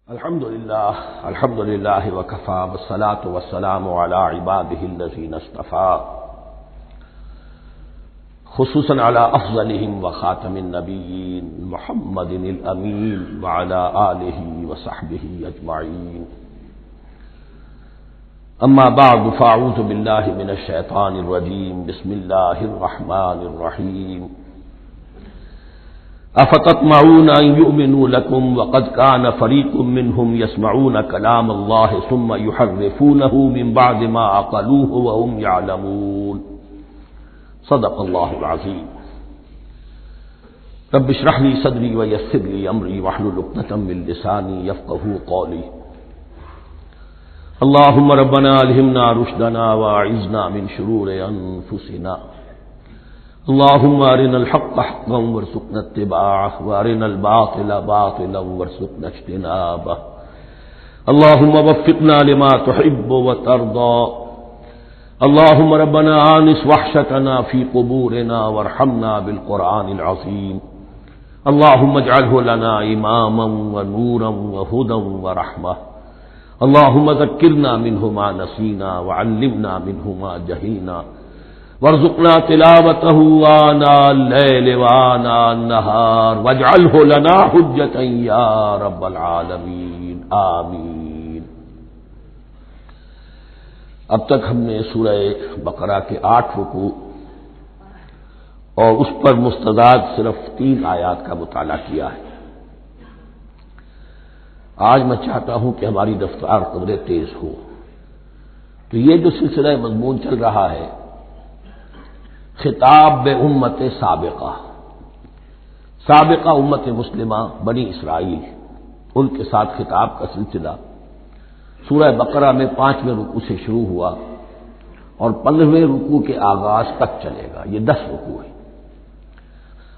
الحمد للہ وکفى والصلاة والسلام على عباده الذین اصطفى خصوصا على افضلهم وخاتم النبیین محمد الامین وعلى آلہ وصحبہ اجمعین اما بعد فاعوذ باللہ من الشیطان الرجیم بسم اللہ الرحمن الرحیم افتطمعون ان يؤمنوا لكم وقد كان فريق منهم يسمعون كلام الله ثم يحرفونه من بعد ما عقلوه وهم يعلمون صدق الله العظيم رب اشرح لي صدري ويسر لي امري واحلل عقدة من لساني يفقهوا قولي اللهم ربنا الهمنا رشدنا واعذنا من شرور انفسنا اللهم ارنا الحق حقا وارزقنا اتباعه وارنا الباطل باطلا وارزقنا اجتنابه اللهم وفقنا لما تحب وترضى اللهم ربنا آنس وحشتنا في قبورنا وارحمنا بالقرآن العظيم اللهم اجعله لنا إماما ونورا وهدى ورحمة اللهم ذكرنا منه ما نسينا وعلمنا منه ما جهلنا وارزقنا تلاوته آناء الليل وآناء النهار واجعله لنا حجة يا رب العالمين آمین۔ اب تک ہم نے سورہ بقرہ کے 8 رکوع اور اس پر مستضاد صرف 3 آیات کا مطالعہ کیا ہے۔ آج میں چاہتا ہوں کہ ہماری رفتار قدرے تیز ہو، تو یہ جو سلسلہ مضمون چل رہا ہے خطاب بے امت سابقہ امت مسلمہ بنی اسرائیل، ان کے ساتھ خطاب کا سلسلہ سورہ بقرہ میں 5ویں رکوع سے شروع ہوا اور 15ویں رکوع کے آغاز تک چلے گا۔ یہ 10 رکوع ہے۔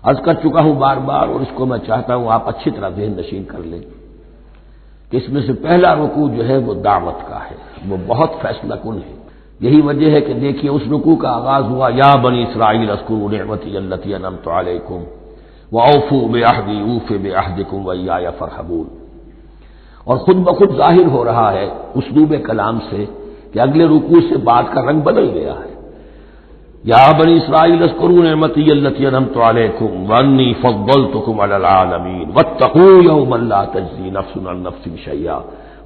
عرض کر چکا ہوں بار بار، اور اس کو میں چاہتا ہوں آپ اچھی طرح ذہن نشین کر لیں کہ اس میں سے پہلا رکوع جو ہے وہ دعوت کا ہے، وہ بہت فیصلہ کن ہے۔ یہی وجہ ہے کہ دیکھیے اس رکوع کا آغاز ہوا یا بنی اسرائیل اذکروا نعمتی التی انعمت علیکم واوفوا بعہدی اوف بعہدکم وایای فارہبون، اور خود بخود ظاہر ہو رہا ہے اسلوب کلام سے کہ اگلے رکوع سے بات کا رنگ بدل گیا ہے۔ یا بنی اسرائیل اذکروا نعمتی التی انعمت علیکم وانی فضلتکم علی العالمین واتقوا یوما لا تجزی نفس عن نفس شیئا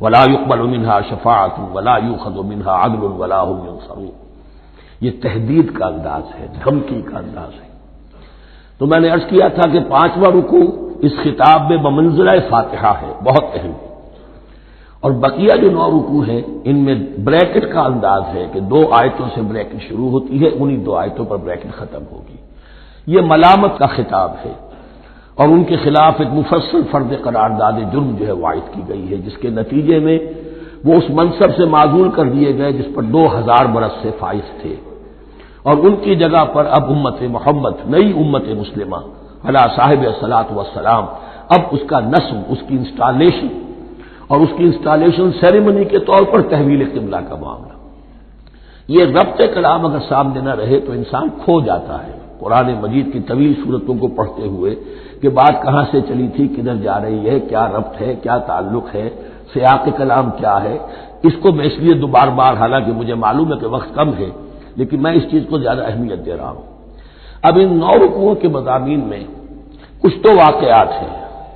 ولا يقبل منها شفاعت ولا يؤخذ منها عدل ولا هم ينصرون۔ یہ تہدید کا انداز ہے، دھمکی کا انداز ہے۔ تو میں نے عرض کیا تھا کہ 5واں رکوع اس خطاب میں بمنزلہ فاتحہ ہے، بہت اہم ہے، اور بقیہ جو 9 رکوع ہیں ان میں بریکٹ کا انداز ہے کہ 2 آیتوں سے بریکٹ شروع ہوتی ہے، انہی 2 آیتوں پر بریکٹ ختم ہوگی۔ یہ ملامت کا خطاب ہے اور ان کے خلاف ایک مفصل فرض قرارداد جرم جو ہے وائد کی گئی ہے، جس کے نتیجے میں وہ اس منصب سے معزول کر دیے گئے جس پر 2000 برس سے فائز تھے، اور ان کی جگہ پر اب امت محمد، نئی امت مسلمہ علی صاحب الصلاۃ والسلام، اب اس کا نصب، اس کی انسٹالیشن اور اس کی انسٹالیشن سیریمنی کے طور پر تحویل قبلہ کا معاملہ۔ یہ ربط کلام اگر سامنے نہ رہے تو انسان کھو جاتا ہے قرآن مجید کی طویل صورتوں کو پڑھتے ہوئے کہ بات کہاں سے چلی تھی، کدھر جا رہی ہے، کیا ربط ہے، کیا تعلق ہے، سیاق کلام کیا ہے۔ اس کو میں اس لیے بار بار، حالانکہ مجھے معلوم ہے کہ وقت کم ہے لیکن میں اس چیز کو زیادہ اہمیت دے رہا ہوں۔ اب ان 9 رکوعوں کے مضامین میں کچھ تو واقعات ہیں،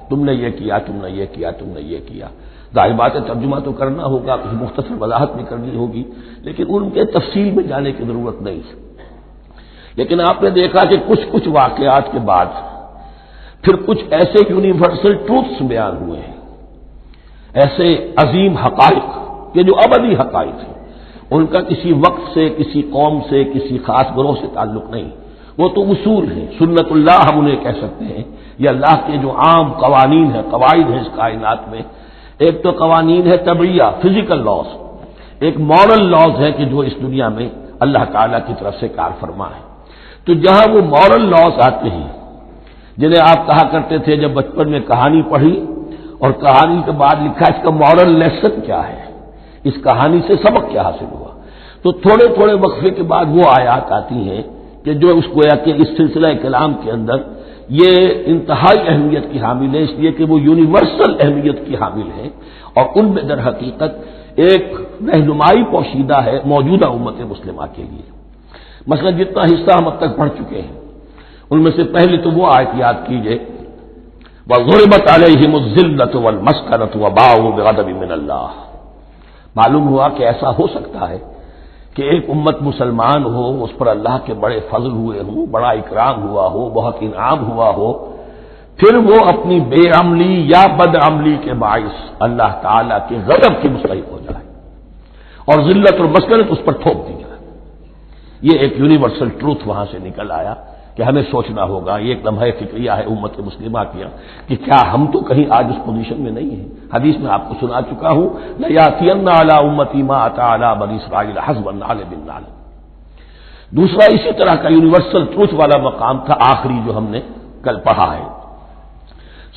تم نے یہ کیا، تم نے یہ کیا، تم نے یہ کیا۔ ظاہر بات ہے ترجمہ تو کرنا ہوگا، کچھ مختصر وضاحت بھی کرنی ہوگی، لیکن ان کے تفصیل میں جانے کی ضرورت نہیں ہے۔ لیکن آپ نے دیکھا کہ کچھ واقعات کے بعد پھر کچھ ایسے یونیورسل ٹروتھس بیان ہوئے ہیں، ایسے عظیم حقائق کہ جو ابدی حقائق ہیں، ان کا کسی وقت سے، کسی قوم سے، کسی خاص گروہ سے تعلق نہیں، وہ تو اصول ہیں، سنت اللہ ہم انہیں کہہ سکتے ہیں۔ یہ اللہ کے جو عام قوانین ہیں، قواعد ہیں اس کائنات میں، ایک تو قوانین ہے طبعیہ، فزیکل لاز، ایک مورل لاز ہے کہ جو اس دنیا میں اللہ تعالیٰ کی طرف سے کار فرما ہے۔ تو جہاں وہ مورل لاز آتے ہیں جنہیں آپ کہا کرتے تھے جب بچپن میں کہانی پڑھی اور کہانی کے بعد لکھا اس کا مورل لیسن کیا ہے، اس کہانی سے سبق کیا حاصل ہوا، تو تھوڑے تھوڑے وقفے کے بعد وہ آیات آتی ہیں کہ جو اس گویا کہ اس سلسلہ کلام کے اندر یہ انتہائی اہمیت کی حامل ہے، اس لیے کہ وہ یونیورسل اہمیت کی حامل ہے، اور ان میں در حقیقت ایک رہنمائی پوشیدہ ہے موجودہ امت مسلمہ کے لیے۔ مثلا جتنا حصہ ہم اب تک پڑھ چکے ہیں ان میں سے پہلے تو وہ آیت یاد کیجئے، وَضُرِبَتْ عَلَيْهِمُ الذِّلَّةُ وَالْمَسْكَنَةُ وَبَاءُوا بِغَضَبٍ مِّنَ اللَّهِ۔ معلوم ہوا کہ ایسا ہو سکتا ہے کہ ایک امت مسلمان ہو، اس پر اللہ کے بڑے فضل ہوئے ہوں، بڑا اکرام ہوا ہو، بہت انعام ہوا ہو، پھر وہ اپنی بے عملی یا بد عملی کے باعث اللہ تعالی کے غضب کی مستحق ہو جائے اور ذلت اور مسکنت اس پر تھوپ دی جائے۔ یہ ایک یونیورسل ٹروتھ وہاں سے نکل آیا کہ ہمیں سوچنا ہوگا، یہ ایک لمحہ فکریہ ہے امت مسلمہ کیا کہ کیا ہم تو کہیں آج اس پوزیشن میں نہیں ہیں۔ حدیث میں آپ کو سنا چکا ہوں، لَيَأْتِيَنَّ عَلَىٰ أُمَّتِي مَا أَتَىٰ عَلَىٰ بَنِي إِسْرَائِيلَ حَسْبَ النَّعْلِ بِالنَّعْلِ۔ دوسرا اسی طرح کا یونیورسل ٹروتھ والا مقام تھا آخری جو ہم نے کل پڑھا ہے،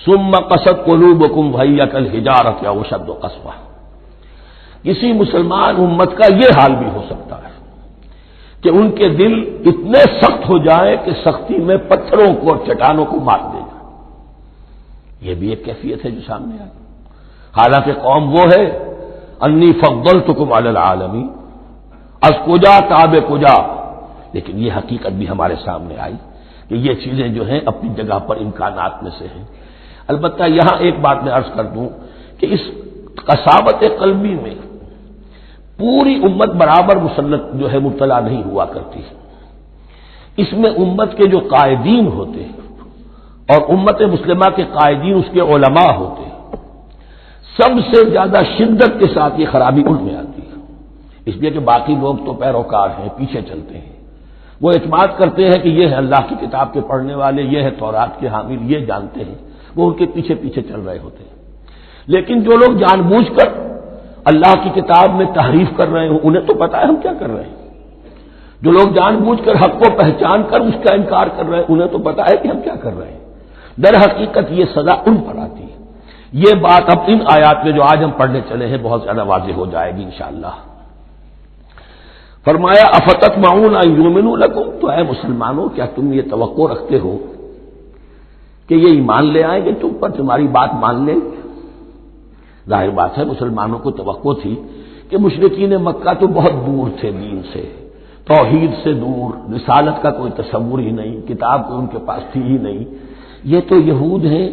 ثُمَّ قَسَتْ قُلُوبُكُمْ وَهِيَ كَالْحِجَارَةِ أَوْ أَشَدُّ قَسْوَةً۔ کسی مسلمان امت کا یہ حال بھی ہو سکتا ہے کہ ان کے دل اتنے سخت ہو جائیں کہ سختی میں پتھروں کو اور چٹانوں کو مار دے جائے۔ یہ بھی ایک کیفیت ہے جو سامنے آئی، حالانکہ قوم وہ ہے انی فضلتکم علی العالمین، از کجا تاب کجا، لیکن یہ حقیقت بھی ہمارے سامنے آئی کہ یہ چیزیں جو ہیں اپنی جگہ پر امکانات میں سے ہیں۔ البتہ یہاں ایک بات میں عرض کر دوں کہ اس قساوت قلبی میں پوری امت برابر مسلط جو ہے مبتلا نہیں ہوا کرتی، اس میں امت کے جو قائدین ہوتے ہیں اور امت مسلمہ کے قائدین اس کے علماء ہوتے ہیں، سب سے زیادہ شدت کے ساتھ یہ خرابی ان میں آتی ہے، اس لیے کہ باقی لوگ تو پیروکار ہیں، پیچھے چلتے ہیں، وہ اعتماد کرتے ہیں کہ یہ ہے اللہ کی کتاب کے پڑھنے والے، یہ ہے تورات کے حامل، یہ جانتے ہیں، وہ ان کے پیچھے پیچھے چل رہے ہوتے ہیں۔ لیکن جو لوگ جان بوجھ کر اللہ کی کتاب میں تحریف کر رہے ہوں، انہیں تو پتا ہے ہم کیا کر رہے ہیں۔ جو لوگ جان بوجھ کر حق کو پہچان کر اس کا انکار کر رہے ہیں، انہیں تو پتا ہے کہ ہم کیا کر رہے ہیں۔ در حقیقت یہ سزا ان پر آتی ہے۔ یہ بات اب ان آیات میں جو آج ہم پڑھنے چلے ہیں بہت زیادہ واضح ہو جائے گی انشاءاللہ۔ فرمایا افتطمعون ان یؤمنوا لکم، تو اے مسلمانوں کیا تم یہ توقع رکھتے ہو کہ یہ ایمان لے آئیں گے تم پر، تمہاری بات مان لیں گے؟ ظاہر بات ہے مسلمانوں کو توقع تھی کہ مشرکین مکہ تو بہت دور تھے دین سے، توحید سے دور، رسالت کا کوئی تصور ہی نہیں، کتاب کوئی ان کے پاس تھی ہی نہیں۔ یہ تو یہود ہیں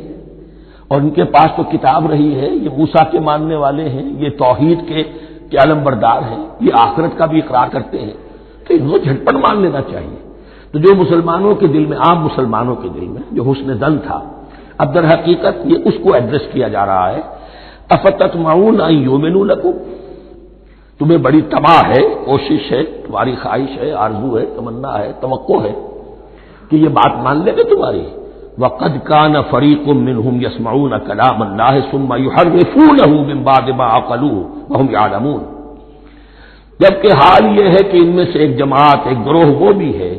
اور ان کے پاس تو کتاب رہی ہے، یہ موسیٰ کے ماننے والے ہیں، یہ توحید کے علم بردار ہیں، یہ آخرت کا بھی اقرار کرتے ہیں، تو انہوں کو جھٹپٹ مان لینا چاہیے۔ تو جو مسلمانوں کے دل میں، عام مسلمانوں کے دل میں جو حسن ظن تھا، اب در حقیقت یہ اس کو ایڈریس کیا جا رہا ہے، افتطمعون ان یؤمنوا لکم، تمہیں بڑی طمع ہے، کوشش ہے، تمہاری خواہش ہے، آرزو ہے، تمنا ہے، توقع ہے کہ یہ بات مان لے گے تمہاری۔ وَقَدْ كَانَ فَرِيقٌ مِّنْهُمْ يَسْمَعُونَ كَلَامَ اللَّهِ ثُمَّ يُحَرِّفُونَهُ مِن بَعْدِ مَا عَقَلُوهُ وَهُمْ يَعْلَمُونَ، جبکہ حال یہ ہے کہ ان میں سے ایک جماعت، ایک گروہ وہ بھی ہے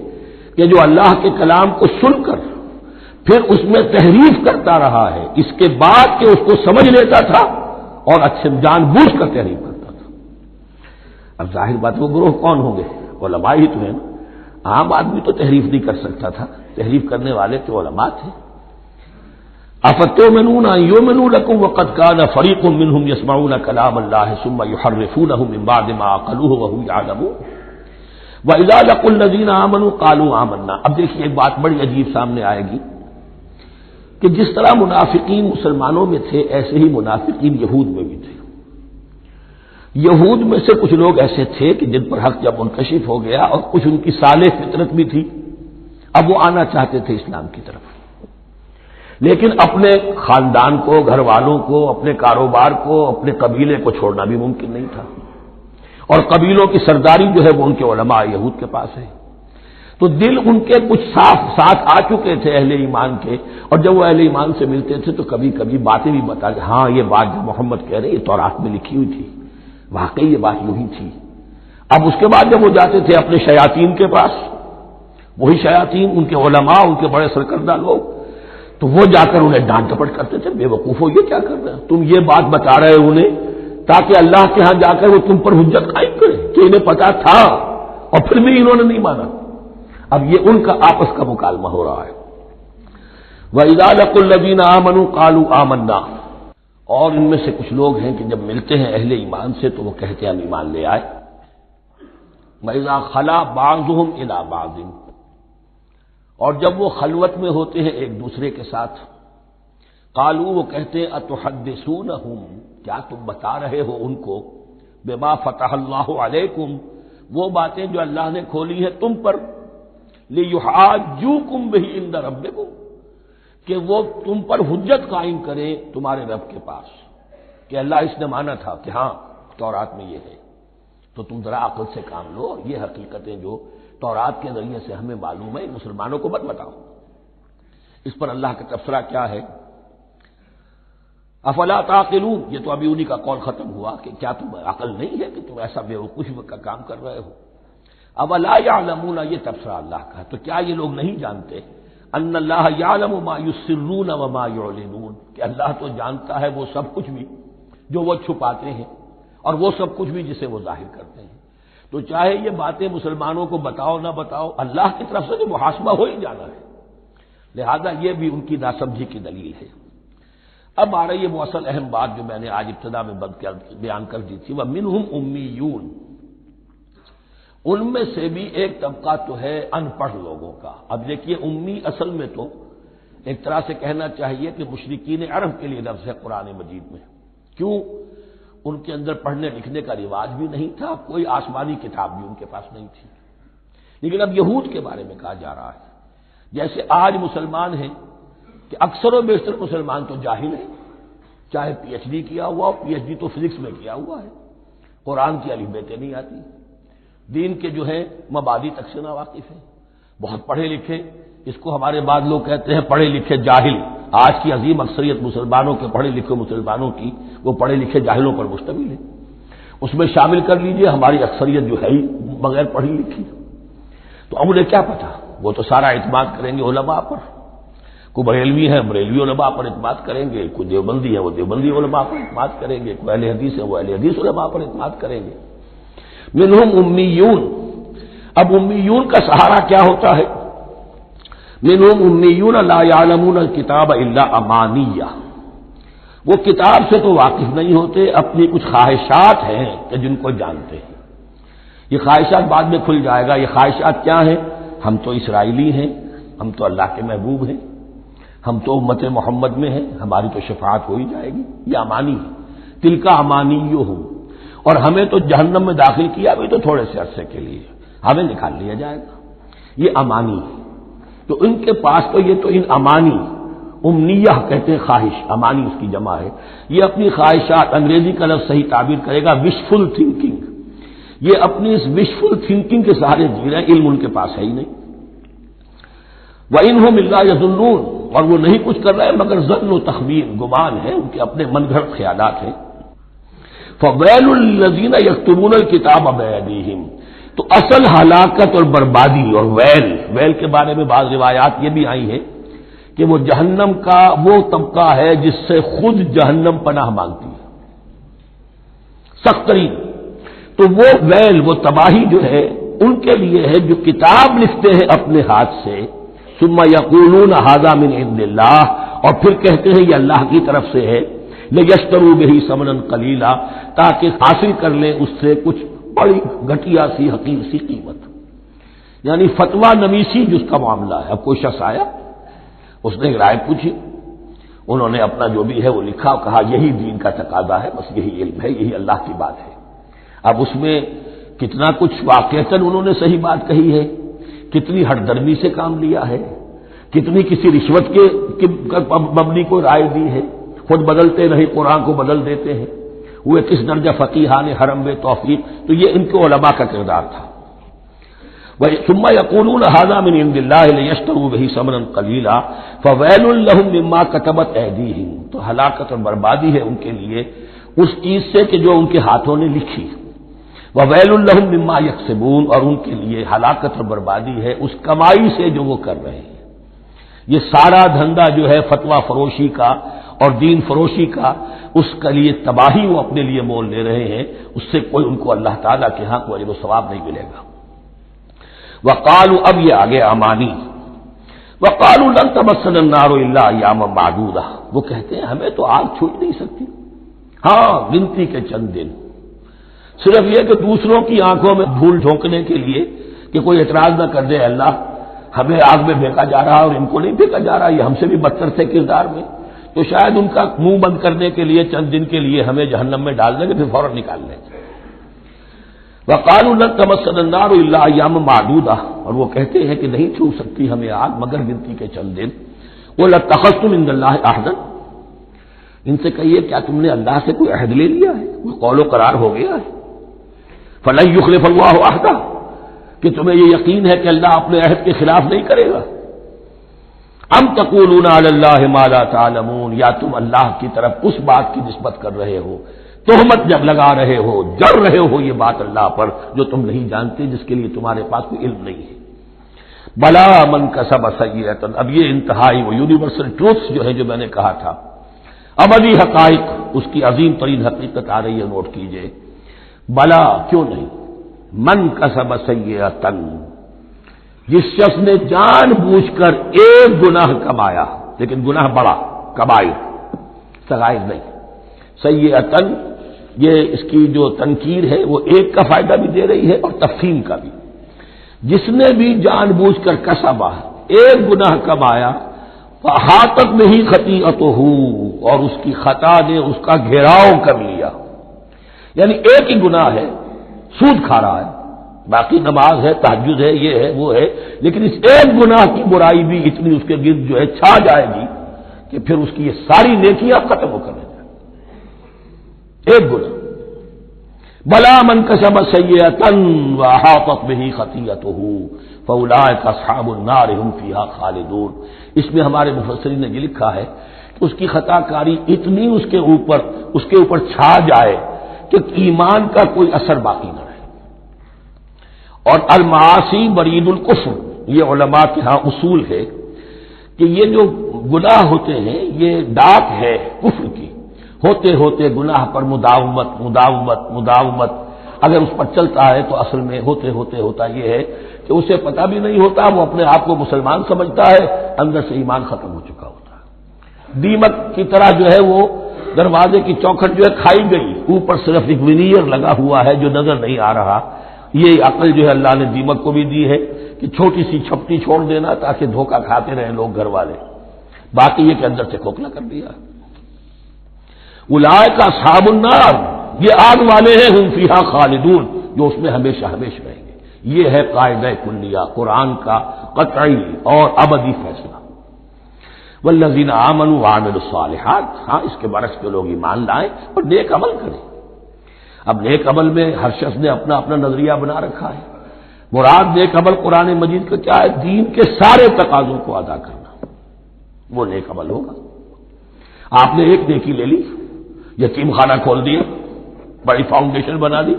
کہ جو اللہ کے کلام کو سن کر پھر اس میں تحریف کرتا رہا ہے، اس کے بعد کہ اس کو سمجھ لیتا تھا اور اچھے جان بوجھ کر تحریف کرتا تھا۔ اب ظاہر بات وہ گروہ کون ہوں گے؟ علماء ہی تو ہے نا، عام آدمی تو تحریف نہیں کر سکتا تھا، تحریف کرنے والے تو علماء تھے۔ افتؤمنون ان یؤمنوا لکم وقد کان فریق منهم یسمعون کلام اللہ ثم یحرفونہ من بعد ما عقلوہ وهم یعلمون واذا لقوا الذین آمنوا قالوا آمنا۔ اب دیکھیے ایک بات بڑی عجیب سامنے آئے گی کہ جس طرح منافقین مسلمانوں میں تھے ایسے ہی منافقین یہود میں بھی تھے۔ یہود میں سے کچھ لوگ ایسے تھے کہ جن پر حق جب منکشف ہو گیا اور کچھ ان کی صالح فطرت بھی تھی، اب وہ آنا چاہتے تھے اسلام کی طرف، لیکن اپنے خاندان کو، گھر والوں کو، اپنے کاروبار کو، اپنے قبیلے کو چھوڑنا بھی ممکن نہیں تھا، اور قبیلوں کی سرداری جو ہے وہ ان کے علماء یہود کے پاس ہے۔ تو دل ان کے کچھ صاف ساتھ آ چکے تھے اہل ایمان کے، اور جب وہ اہل ایمان سے ملتے تھے تو کبھی کبھی باتیں بھی بتا کہ ہاں یہ بات جو محمد کہہ رہے یہ تورات میں لکھی ہوئی تھی، واقعی یہ بات یوں ہی تھی۔ اب اس کے بعد جب وہ جاتے تھے اپنے شیاطین کے پاس، وہی شیاطین ان کے علماء، ان کے بڑے سرکردہ لوگ، تو وہ جا کر انہیں ڈانٹ ڈپٹ کرتے تھے، بے وقوفو یہ کیا کر رہے ہیں تم، یہ بات بتا رہے انہیں تاکہ اللہ کے ہاں جا کر وہ تم پر حجت قائم کرے کہ انہیں پتا تھا اور پھر بھی انہوں نے نہیں مانا۔ اب یہ ان کا آپس کا مکالمہ ہو رہا ہے۔ وَإِذَا لَقُوا الَّذِينَ آمَنُوا قَالُوا آمَنَّا، اور ان میں سے کچھ لوگ ہیں کہ جب ملتے ہیں اہل ایمان سے تو وہ کہتے ہیں ہم ایمان لے آئے. وَإِذَا خَلَا بَعْضُهُمْ إِلَىٰ بَعْضٍ، اور جب وہ خلوت میں ہوتے ہیں ایک دوسرے کے ساتھ، قالوا وہ کہتے ہیں اتحدثونہم، کیا تم بتا رہے ہو ان کو، بما فتح اللہ علیکم، وہ باتیں جو اللہ نے کھولی ہیں تم پر، لیحاجوکم بہ عند ربکم، کہ وہ تم پر حجت قائم کریں تمہارے رب کے پاس، کہ اللہ اس نے مانا تھا کہ ہاں تورات میں یہ ہے، تو تم ذرا عقل سے کام لو، یہ حقیقتیں جو تورات کے ذریعے سے ہمیں معلوم ہے مسلمانوں کو مت بتاؤ. اس پر اللہ کا تبصرہ کیا ہے، افلا تعقلون، یہ تو ابھی انہی کا قول ختم ہوا کہ کیا تم عقل نہیں ہے کہ تم ایسا بیوقوفی کا کام کر رہے ہو. اولا یعلمون، یہ تبصرہ اللہ کا ہے، تو کیا یہ لوگ نہیں جانتے ان اللہ یعلم ما یسرون وما یعلنون، کہ اللہ تو جانتا ہے وہ سب کچھ بھی جو وہ چھپاتے ہیں اور وہ سب کچھ بھی جسے وہ ظاہر کرتے ہیں. تو چاہے یہ باتیں مسلمانوں کو بتاؤ نہ بتاؤ، اللہ کی طرف سے تو محاسبہ ہو ہی جانا ہے، لہذا یہ بھی ان کی ناسمجھی کی دلیل ہے. اب آ رہی ہے وہ اصل اہم بات جو میں نے آج ابتدا میں بیان کر دی تھی، وَمِنْهُمْ أُمِّيُّونَ، ان میں سے بھی ایک طبقہ تو ہے ان پڑھ لوگوں کا. اب دیکھیے امی اصل میں تو ایک طرح سے کہنا چاہیے کہ مشرکین عرب کے لیے لفظ ہے قرآن مجید میں. کیوں؟ ان کے اندر پڑھنے لکھنے کا رواج بھی نہیں تھا، کوئی آسمانی کتاب بھی ان کے پاس نہیں تھی. لیکن اب یہود کے بارے میں کہا جا رہا ہے، جیسے آج مسلمان ہیں کہ اکثر و بیشتر مسلمان تو جاہل ہیں، چاہے پی ایچ ڈی کیا ہوا، پی ایچ ڈی تو فزکس میں کیا ہوا ہے، قرآن کی الف بیتیں نہیں آتی، دین کے جو ہے مبادی تک سے ناواقف ہیں، بہت پڑھے لکھے، اس کو ہمارے بعض لوگ کہتے ہیں پڑھے لکھے جاہل. آج کی عظیم اکثریت مسلمانوں کے پڑھے لکھے مسلمانوں کی وہ پڑھے لکھے جاہلوں پر مشتمل ہے. اس میں شامل کر لیجئے ہماری اکثریت جو ہے ہی بغیر پڑھی لکھی. تو اب انہیں کیا پتا، وہ تو سارا اعتماد کریں گے علماء پر. کوئی بریلوی ہے بریلوی علماء پر اعتماد کریں گے، کوئی دیوبندی ہے وہ دیوبندی علماء پر اعتماد کریں گے، کوئی اہل حدیث ہے وہ اہل حدیث علماء پر اعتماد کریں گے. منہم امیون، اب امیون کا سہارا کیا ہوتا ہے، منہم امیون لا یعلمون الکتاب الا امانیہ، وہ کتاب سے تو واقف نہیں ہوتے، اپنی کچھ خواہشات ہیں کہ جن کو جانتے ہیں. یہ خواہشات بعد میں کھل جائے گا. یہ خواہشات کیا ہیں، ہم تو اسرائیلی ہیں، ہم تو اللہ کے محبوب ہیں، ہم تو امت محمد میں ہیں، ہماری تو شفاعت ہو ہی جائے گی. یہ امانی ہے، تلک امانیہم، اور ہمیں تو جہنم میں داخل کیا بھی تو تھوڑے سے عرصے کے لیے، ہمیں نکال لیا جائے گا. یہ امانی ہے. تو ان کے پاس تو یہ تو ان امانی، امنیہ کہتے ہیں خواہش، امانی اس کی جمع ہے. یہ اپنی خواہشات، انگریزی کا لفظ صحیح تعبیر کرے گا وشفل تھنکنگ، یہ اپنی اس وشفل تھنکنگ کے سہارے جی رہے ہیں، علم ان کے پاس ہے ہی نہیں. وَإِنْهُمْ إِلَّا يَظُنُّونَ، اور وہ نہیں کچھ کر رہے مگر ظن و تخمین، گمان ہے، ان کے اپنے من گھڑت خیالات ہیں. فَوَيْلٌ لِّلَّذِينَ يَكْتُبُونَ الْكِتَابَ بِأَيْدِيهِمْ، تو اصل ہلاکت اور بربادی اور ویل کے بارے میں بعض روایات یہ بھی آئی ہیں کہ وہ جہنم کا وہ طبقہ ہے جس سے خود جہنم پناہ مانگتی ہے، سخت ترین. تو وہ ویل، وہ تباہی جو ہے ان کے لیے ہے جو کتاب لکھتے ہیں اپنے ہاتھ سے، ثم یقولون ھذا من عند اللہ، اور پھر کہتے ہیں یہ اللہ کی طرف سے ہے، لیشتروا بہ ثمنا قلیلا، تاکہ حاصل کر لیں اس سے کچھ بڑی گھٹیا سی حقیر سی قیمت. یعنی فتویٰ نویسی جس کا معاملہ ہے. اب کوئی شخص آیا، اس نے رائے پوچھی، انہوں نے اپنا جو بھی ہے وہ لکھا اور کہا یہی دین کا تقاضا ہے، بس یہی علم ہے، یہی اللہ کی بات ہے. اب اس میں کتنا کچھ واقعتاً انہوں نے صحیح بات کہی ہے، کتنی ہٹ درمی سے کام لیا ہے، کتنی کسی رشوت کے مبنی کو رائے دی ہے، خود بدلتے نہیں قرآن کو بدل دیتے ہیں، وہ کس درجہ فقیہان حرم بے توفیق. تو یہ ان کے علماء کا کردار تھا. ثم یقولون ھذا من عند اللہ لیشتروا بہ ثمنا قلیلا فویل لہم مما کتبت ایدیہم، تو ہلاکت اور بربادی ہے ان کے لیے اس چیز سے کہ جو ان کے ہاتھوں نے لکھی. وویل لہم مما یکسبون، اور ان کے لیے ہلاکت اور بربادی ہے اس کمائی سے جو وہ کر رہے ہیں. یہ سارا دھندا جو ہے فتویٰ فروشی کا اور دین فروشی کا، اس کے لیے تباہی وہ اپنے لیے مول لے رہے ہیں، اس سے کوئی ان کو اللہ تعالیٰ کے ہاں کوئی اجر و ثواب نہیں ملے گا. وقالوا، اب یہ آگے امانی، وقالوا لن تمسنا النار الا ایاما معدودہ، وہ کہتے ہیں ہمیں تو آگ چھو ہی نہیں سکتی، ہاں گنتی کے چند دن، صرف یہ کہ دوسروں کی آنکھوں میں دھول جھونکنے کے لیے کہ کوئی اعتراض نہ کر دے اللہ ہمیں آگ میں پھینکا جا رہا اور ان کو نہیں پھینکا جا رہا، یہ ہم سے بھی بدتر تھے کردار میں، تو شاید ان کا منہ بند کرنے کے لیے چند دن کے لیے ہمیں جہنم میں ڈال دیں گے پھر فوراً نکال لیں گے۔ وقالوا لن تمسنا النار الا ایاما معدودہ، اور وہ کہتے ہیں کہ نہیں چھو سکتی ہمیں آگ مگر گنتی کے چند دن۔ قل اتخذتم عند اللہ عہدا، ان سے کہیے کیا تم نے اللہ سے کوئی عہد لے لیا ہے، کوئی قول و قرار ہو گیا ہے؟ فلن یخلف اللہ عہدہ، کہ تمہیں یہ یقین ہے کہ اللہ اپنے عہد کے خلاف نہیں کرے گا؟ ام تقولون علی اللہ ما لا تعلمون، یا تم اللہ کی طرف اس بات کی نسبت کر رہے ہو، تہمت جب لگا رہے ہو، جڑ رہے ہو یہ بات اللہ پر جو تم نہیں جانتے، جس کے لیے تمہارے پاس کوئی علم نہیں ہے۔ بلا من کسب سیئۃ، اب یہ انتہائی وہ یونیورسل ٹروتس جو ہے جو میں نے کہا تھا، ابدی حقائق، اس کی عظیم ترین حقیقت آ رہی ہے، نوٹ کیجئے۔ بلا کیوں نہیں، من کسب سیئۃ، جس شخص نے جان بوجھ کر ایک گناہ کمایا، لیکن گناہ بڑا، کبائر، صغائر نہیں، سیئۃ، یہ اس کی جو تنکیر ہے وہ ایک کا فائدہ بھی دے رہی ہے اور تفہیم کا بھی، جس نے بھی جان بوجھ کر کسبا، ایک گناہ کمایا، فاحاطت بہ خطیئتہ، اور اس کی خطا نے اس کا گھیراؤ کر لیا، یعنی ایک ہی گناہ ہے، سود کھا رہا ہے، باقی نماز ہے، تہجد ہے، یہ ہے وہ ہے، لیکن اس ایک گناہ کی برائی بھی اتنی اس کے گرد جو ہے چھا جائے گی کہ پھر اس کی یہ ساری نیکیاں ختم ہو کر رہ جائیں، ایک گناہ۔ بلا من کسب سیئۃ واحاطت بہ خطیئتہ فاولئک اصحاب النار هم فیہا خالدون، اس میں ہمارے مفسرین نے یہ لکھا ہے کہ اس کی خطا کاری اتنی اس کے اوپر چھا جائے کہ ایمان کا کوئی اثر باقی نہ رہے۔ اور المعاصی برید الکفر، یہ علماء کے ہاں اصول ہے کہ یہ جو گناہ ہوتے ہیں یہ ڈاک ہے کفر کی، ہوتے ہوتے گناہ پر مداومت مداومت مداومت، اگر اس پر چلتا ہے تو اصل میں ہوتے ہوتے ہوتا یہ ہے کہ اسے پتہ بھی نہیں ہوتا، وہ اپنے آپ کو مسلمان سمجھتا ہے، اندر سے ایمان ختم ہو چکا ہوتا ہے۔ دیمک کی طرح جو ہے وہ دروازے کی چوکھٹ جو ہے کھائی گئی، اوپر صرف ایک ونیئر لگا ہوا ہے جو نظر نہیں آ رہا۔ یہ عقل جو ہے اللہ نے دیمک کو بھی دی ہے کہ چھوٹی سی چھپٹی چھوڑ دینا تاکہ دھوکہ کھاتے رہیں لوگ گھر والے، باقی یہ کہ اندر سے کھوکھلا کر دیا۔ اولئک اصحاب النار، یہ آگ والے ہیں، ہم فیہا خالدون، جو اس میں ہمیشہ ہمیشہ رہیں گے۔ یہ ہے قاعدہ کلیہ، قرآن کا قطعی اور ابدی فیصلہ۔ والذین آمنوا وعملوا الصالحات، ہاں اس کے برعکس جو لوگ ایمان لائیں اور نیک عمل کریں۔ اب نیک عمل میں ہر شخص نے اپنا اپنا نظریہ بنا رکھا ہے، مراد نیک عمل قرآن مجید کا کیا ہے؟ دین کے سارے تقاضوں کو ادا کرنا، وہ نیک عمل ہوگا۔ آپ نے ایک نیکی لے لی، یتیم خانہ کھول دیا، بڑی فاؤنڈیشن بنا دی،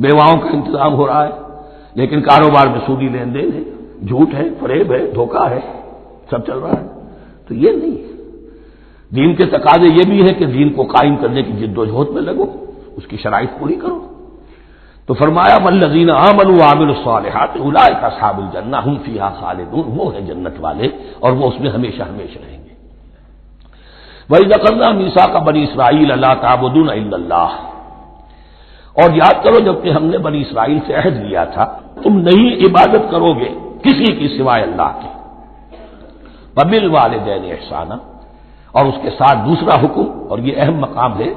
بیواؤں کا انتظام ہو رہا ہے، لیکن کاروبار میں سودی لین دین ہے، جھوٹ ہے، فریب ہے، دھوکہ ہے، سب چل رہا ہے، تو یہ نہیں ہے۔ دین کے تقاضے یہ بھی ہے کہ دین کو قائم کرنے کی جد و جہد میں لگو، اس کی شرائط پوری کرو۔ تو فرمایا والذین آمنوا وعملوا الصالحات اولئک اصحاب الجنہ هم فیہا خالدون، وہ ہیں جنت والے اور وہ اس میں ہمیشہ ہمیشہ رہیں گے۔ وَإِذْ أَخَذْنَا مِيثَاقَ بَنِي إِسْرَائِيلَ لَا تَعْبُدُونَ إِلَّا اللَّهَ، اور یاد کرو جب کہ ہم نے بنی اسرائیل سے عہد لیا تھا تم نہیں عبادت کرو گے کسی کی سوائے اللہ کے۔ وَبِالْوَالِدَيْنِ إِحْسَانًا، اور اس کے ساتھ دوسرا حکم، اور یہ اہم مقام ہے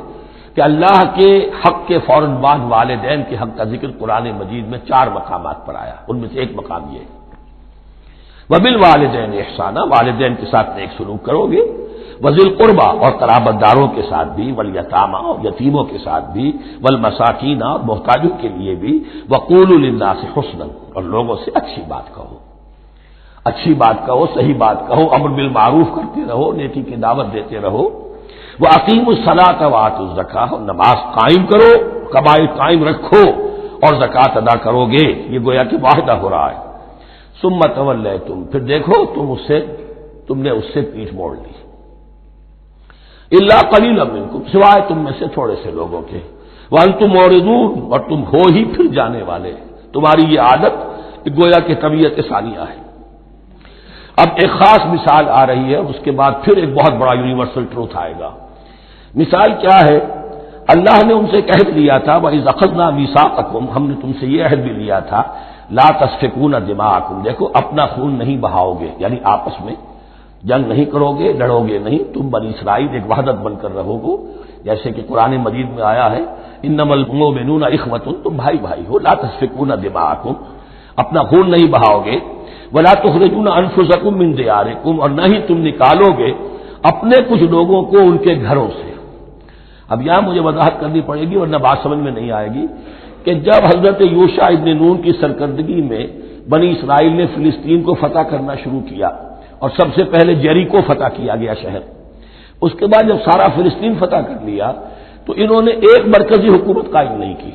کہ اللہ کے حق کے فوراً بعد والدین کے حق کا ذکر قرآن مجید میں 4 مقامات پر آیا، ان میں سے ایک مقام یہ ہے وَبِالْوَالِدَيْنِ إِحْسَانًا، والدین کے ساتھ نیک سلوک کرو گے، وَذِي الْقُرْبَىٰ، اور قرابت داروں کے ساتھ بھی، وَالْيَتَامَىٰ، اور یتیموں کے ساتھ بھی، وَالْمَسَاكِينَ، اور محتاجوں کے لیے بھی، وَقُولُوا لِلنَّاسِ حُسْنًا، اور لوگوں سے اچھی بات کہو، اچھی بات کہو، صحیح بات کہو، امر بالمعروف کرتے رہو، نیکی کی دعوت دیتے رہو۔ وَأَقِیمُوا الصَّلَاةَ وَآتُوا الزَّکَاةَ، اور نماز قائم کرو، قبائل قائم رکھو اور زکوٰۃ ادا کرو گے، یہ گویا کہ معاہدہ ہو رہا ہے۔ ثُمَّ تَوَلَّیْتُمْ، پھر دیکھو تم نے اس سے پیٹھ موڑ لی، اِلَّا قَلِیلًا مِنکُم، سوائے تم میں سے تھوڑے سے لوگوں کے، وَأَنتُم مُعْرِضُونَ، اور تم ہو ہی پھر جانے والے، تمہاری یہ عادت گویا کہ طبیعت ثانیہ ہے۔ اب ایک خاص مثال آ رہی ہے، اس کے بعد پھر ایک بہت بڑا یونیورسل ٹروتھ آئے گا۔ مثال کیا ہے؟ اللہ نے ان سے ایک عہد لیا تھا، وَإِذْ أَخَذْنَا مِيثَاقَكُمْ، ہم نے تم سے یہ عہد بھی لیا تھا، لَا تَسْفِكُونَ دِمَاءَكُمْ، دیکھو اپنا خون نہیں بہاؤ گے، یعنی آپس میں جنگ نہیں کرو گے، لڑو گے نہیں، تم بنی اسرائیل ایک وحدت بن کر رہو گے، جیسے کہ قرآن مجید میں آیا ہے انما المؤمنون اخوۃ، تم بھائی بھائی ہو، لا تسفكون دماءکم، اپنا خون نہیں بہاؤ گے، ولا تخرجون انفسکم من دیارکم، اور نہ ہی تم نکالو گے اپنے کچھ لوگوں کو ان کے گھروں سے۔ اب یہاں مجھے وضاحت کرنی پڑے گی ورنہ بات سمجھ میں نہیں آئے گی کہ جب حضرت یوشع ابن نون کی سرکردگی میں بنی اسرائیل نے فلسطین کو فتح کرنا شروع کیا، اور سب سے پہلے جیریکو فتح کیا گیا شہر، اس کے بعد جب سارا فلسطین فتح کر لیا تو انہوں نے ایک مرکزی حکومت قائم نہیں کی،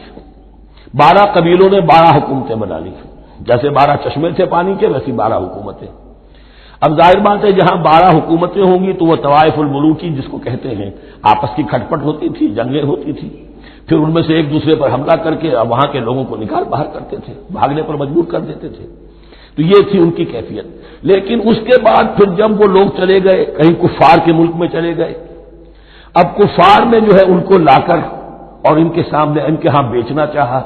12 قبیلوں نے 12 حکومتیں بنا لی، جیسے 12 چشمے تھے پانی کے ویسی 12 حکومتیں۔ اب ظاہر بات ہے جہاں 12 حکومتیں ہوں گی تو وہ طوائف الملوکی جس کو کہتے ہیں، آپس کی کھٹپٹ ہوتی تھی، جنگیں ہوتی تھی، پھر ان میں سے ایک دوسرے پر حملہ کر کے وہاں کے لوگوں کو نکال باہر کرتے تھے، بھاگنے پر مجبور کر دیتے تھے، تو یہ تھی ان کی کیفیت۔ لیکن اس کے بعد پھر جب وہ لوگ چلے گئے کہیں کفار کے ملک میں چلے گئے، اب کفار نے جو ہے ان کو لا کر اور ان کے سامنے ان کے ہاں بیچنا چاہا،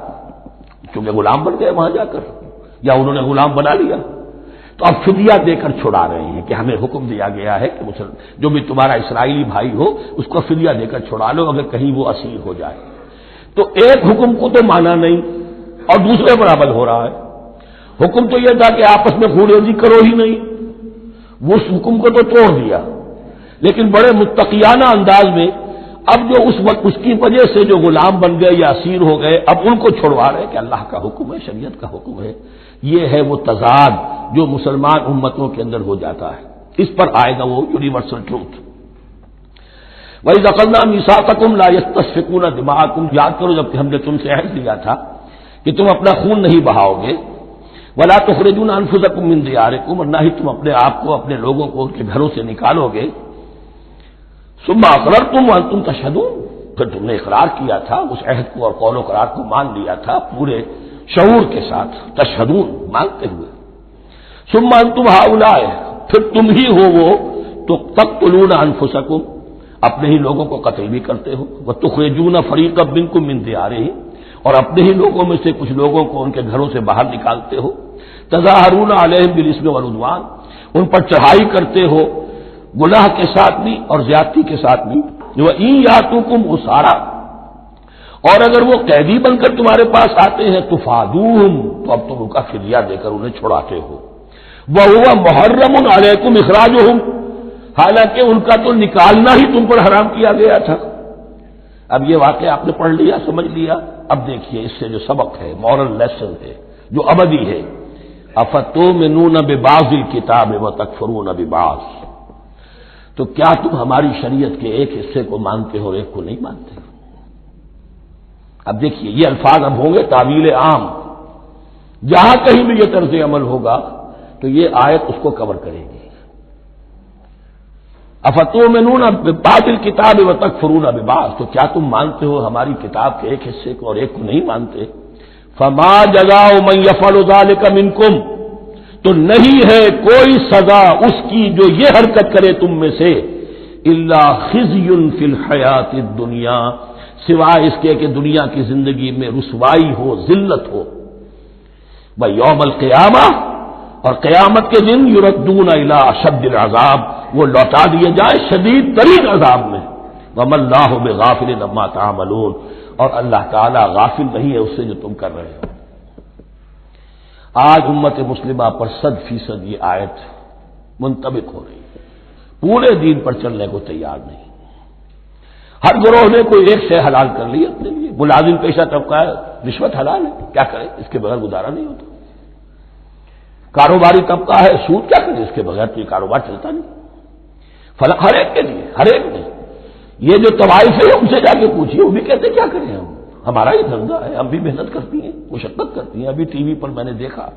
چونکہ غلام بن گئے وہاں جا کر، یا انہوں نے غلام بنا لیا، تو اب فدیہ دے کر چھڑا رہے ہیں کہ ہمیں حکم دیا گیا ہے کہ جو بھی تمہارا اسرائیلی بھائی ہو اس کو فدیہ دے کر چھڑا لو اگر کہیں وہ اسیر ہو جائے۔ تو ایک حکم کو تو مانا نہیں اور دوسرے پر عمل ہو رہا ہے۔ حکم تو یہ تھا کہ آپس میں خون ریزی کرو ہی نہیں، وہ اس حکم کو تو توڑ دیا، لیکن بڑے متقیانہ انداز میں اب جو اس وقت اس کی وجہ سے جو غلام بن گئے یا اسیر ہو گئے اب ان کو چھڑوا رہے کہ اللہ کا حکم ہے، شریعت کا حکم ہے۔ یہ ہے وہ تضاد جو مسلمان امتوں کے اندر ہو جاتا ہے، اس پر آئے گا وہ یونیورسل ٹروتھ۔ وَإِذْ أَخَذْنَا مِيثَاقَكُمْ لَا يَسْتَسْفِكُونَ دِمَاءَكُمْ، یاد کرو جب کہ ہم نے تم سے عہد لیا تھا کہ تم اپنا خون نہیں بہاؤ گے، وَلَا تُخْرِجُونَ أَنفُسَكُم مِّن دِيَارِكُمْ، اور نہ ہی تم اپنے آپ کو اپنے لوگوں کو ان کے گھروں سے نکالو گے، ثُمَّ أَقْرَرْتُمْ وَأَنتُمْ تَشْهَدُونَ، پھر تم نے اقرار کیا تھا، اس عہد کو اور قول و قرار کو مان لیا تھا پورے شعور کے ساتھ، تشہدون مانتے ہوئے، ثُمَّ أَنتُمْ هَؤُلَاءِ، پھر تم ہی ہو وہ تو تقتلون أنفسكم، اپنے ہی لوگوں کو قتل بھی کرتے ہو، وَتُخْرِجُونَ فَرِيقًا مِّنكُم مِّن دِيَارِهِمْ، اور اپنے ہی لوگوں میں سے کچھ لوگوں کو ان کے گھروں سے باہر نکالتے ہو، تظاہرون علیہم بالاسم والعدوان، ان پر چڑھائی کرتے ہو گناہ کے ساتھ بھی اور زیادتی کے ساتھ بھی، وَإِن یاتوکم اسارا، اور اگر وہ قیدی بن کر تمہارے پاس آتے ہیں تفادوہم، تو اب تم ان کا فدیہ دے کر انہیں چھڑاتے ہو، وَهُوَ مُحَرَّمٌ عَلَيْكُمْ إِخْرَاجُهُمْ، حالانکہ ان کا تو نکالنا ہی تم پر حرام کیا گیا تھا۔ اب یہ واقعہ آپ نے پڑھ لیا، سمجھ لیا، اب دیکھیے اس سے جو سبق ہے، مورل لیسن ہے جو ابدی ہے، افتؤمنون ببعض الکتاب وتکفرون ببعض، تو کیا تم ہماری شریعت کے ایک حصے کو مانتے ہو اور ایک کو نہیں مانتے؟ اب دیکھیے یہ الفاظ اب ہوں گے تعویل عام، جہاں کہیں بھی یہ طرز عمل ہوگا تو یہ آیت اس کو کور کرے گی۔ افتؤمنون ببعض الکتاب وتکفرون ببعض، تو کیا تم مانتے ہو ہماری کتاب کے ایک حصے کو اور ایک کو نہیں مانتے؟ فما جزاء من يفعل ذلك منکم، تو نہیں ہے کوئی سزا اس کی جو یہ حرکت کرے تم میں سے، الا خزي في الحیات الدنیا، سوائے اس کے کہ دنیا کی زندگی میں رسوائی ہو، ذلت ہو، ویوم القیامہ، اور قیامت کے دن یردون الی اشد العذاب، وہ لوٹا دیے جائے شدید ترین عذاب میں، وما اللہ بغافل عما تعملون، اور اللہ تعالی غافل نہیں ہے اس سے جو تم کر رہے ہو۔ آج امت مسلمہ پر 100% یہ آیت منطبق ہو رہی ہے، پورے دین پر چلنے کو تیار نہیں، ہر گروہ نے کوئی ایک شے حلال کر لی اپنے لیے، ملازم پیشہ طبقہ ہے، رشوت حلال ہے، کیا کرے اس کے بغیر گزارا نہیں ہوتا، کاروباری طبقہ ہے، سود کیا کرے اس کے بغیر تو یہ کاروبار چلتا نہیں، فرق ہر ایک کے لیے، ہر ایک نے، یہ جو طوائف ہے ان سے جا کے پوچھیے وہ بھی کہتے کیا کریں ہم، ہمارا یہ دھندا ہے، ہم بھی محنت کرتی ہیں، مشقت کرتی ہیں۔ ابھی ٹی وی پر میں نے دیکھا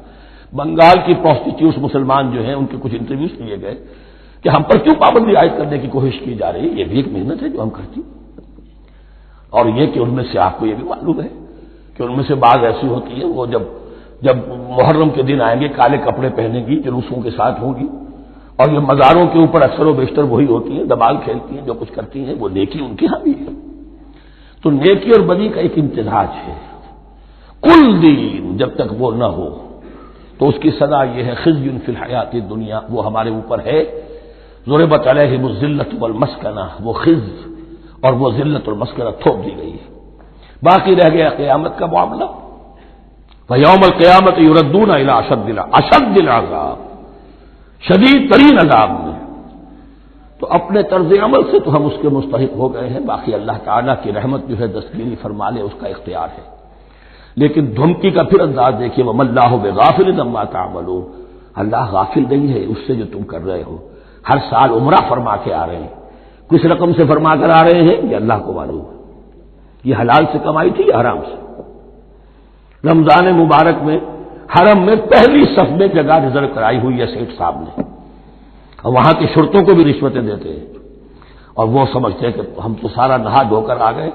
بنگال کی پروسٹیٹیوٹس مسلمان جو ہیں ان کے کچھ انٹرویوز لیے گئے کہ ہم پر کیوں پابندی عائد کرنے کی کوشش کی جا رہی ہے، یہ بھی ایک محنت ہے جو ہم کرتی ہیں، اور یہ کہ ان میں سے آپ کو یہ بھی معلوم ہے کہ ان میں سے بعض ایسی ہوتی ہے وہ جب محرم کے دن آئیں گے کالے کپڑے پہنیں گی، جلوسوں کے ساتھ ہوں گی، اور یہ مزاروں کے اوپر اکثر و بیشتر وہی ہوتی ہیں، دبال کھیلتی ہیں، جو کچھ کرتی ہیں وہ نیکی ان کے ہاں بھی ہے۔ تو نیکی اور بدی کا ایک امتزاج ہے۔ کل دین جب تک وہ نہ ہو تو اس کی سزا یہ ہے خزی فی الحیات دنیا، وہ ہمارے اوپر ہے۔ ضربت علیہم الذلۃ والمسکنہ، وہ خز اور وہ ذلت اور مسکنہ تھوپ دی گئی ہے۔ باقی رہ گیا قیامت کا معاملہ، فیوم القیامت یردون الی اشد العذاب، شدید ترین عذاب میں۔ تو اپنے طرز عمل سے تو ہم اس کے مستحق ہو گئے ہیں، باقی اللہ تعالیٰ کی رحمت جو ہے دستگیری فرما لے اس کا اختیار ہے۔ لیکن دھمکی کا پھر انداز دیکھیے، وَمَا اللَّهُ بِغَافِلٍ عَمَّا تَعْمَلُونَ، اللہ غافل نہیں ہے اس سے جو تم کر رہے ہو۔ ہر سال عمرہ فرما کے آ رہے ہیں، کس رقم سے فرما کر آ رہے ہیں یہ اللہ کو معلوم ہے، یہ حلال سے کمائی تھی یا حرام سے۔ رمضان مبارک میں حرم میں پہلی صف میں جگہ ریزرو کرائی ہوئی ہے سیٹ صاحب نے، اور وہاں کے شرطوں کو بھی رشوتیں دیتے ہیں، اور وہ سمجھتے ہیں کہ ہم تو سارا نہا دھو کر آ گئے،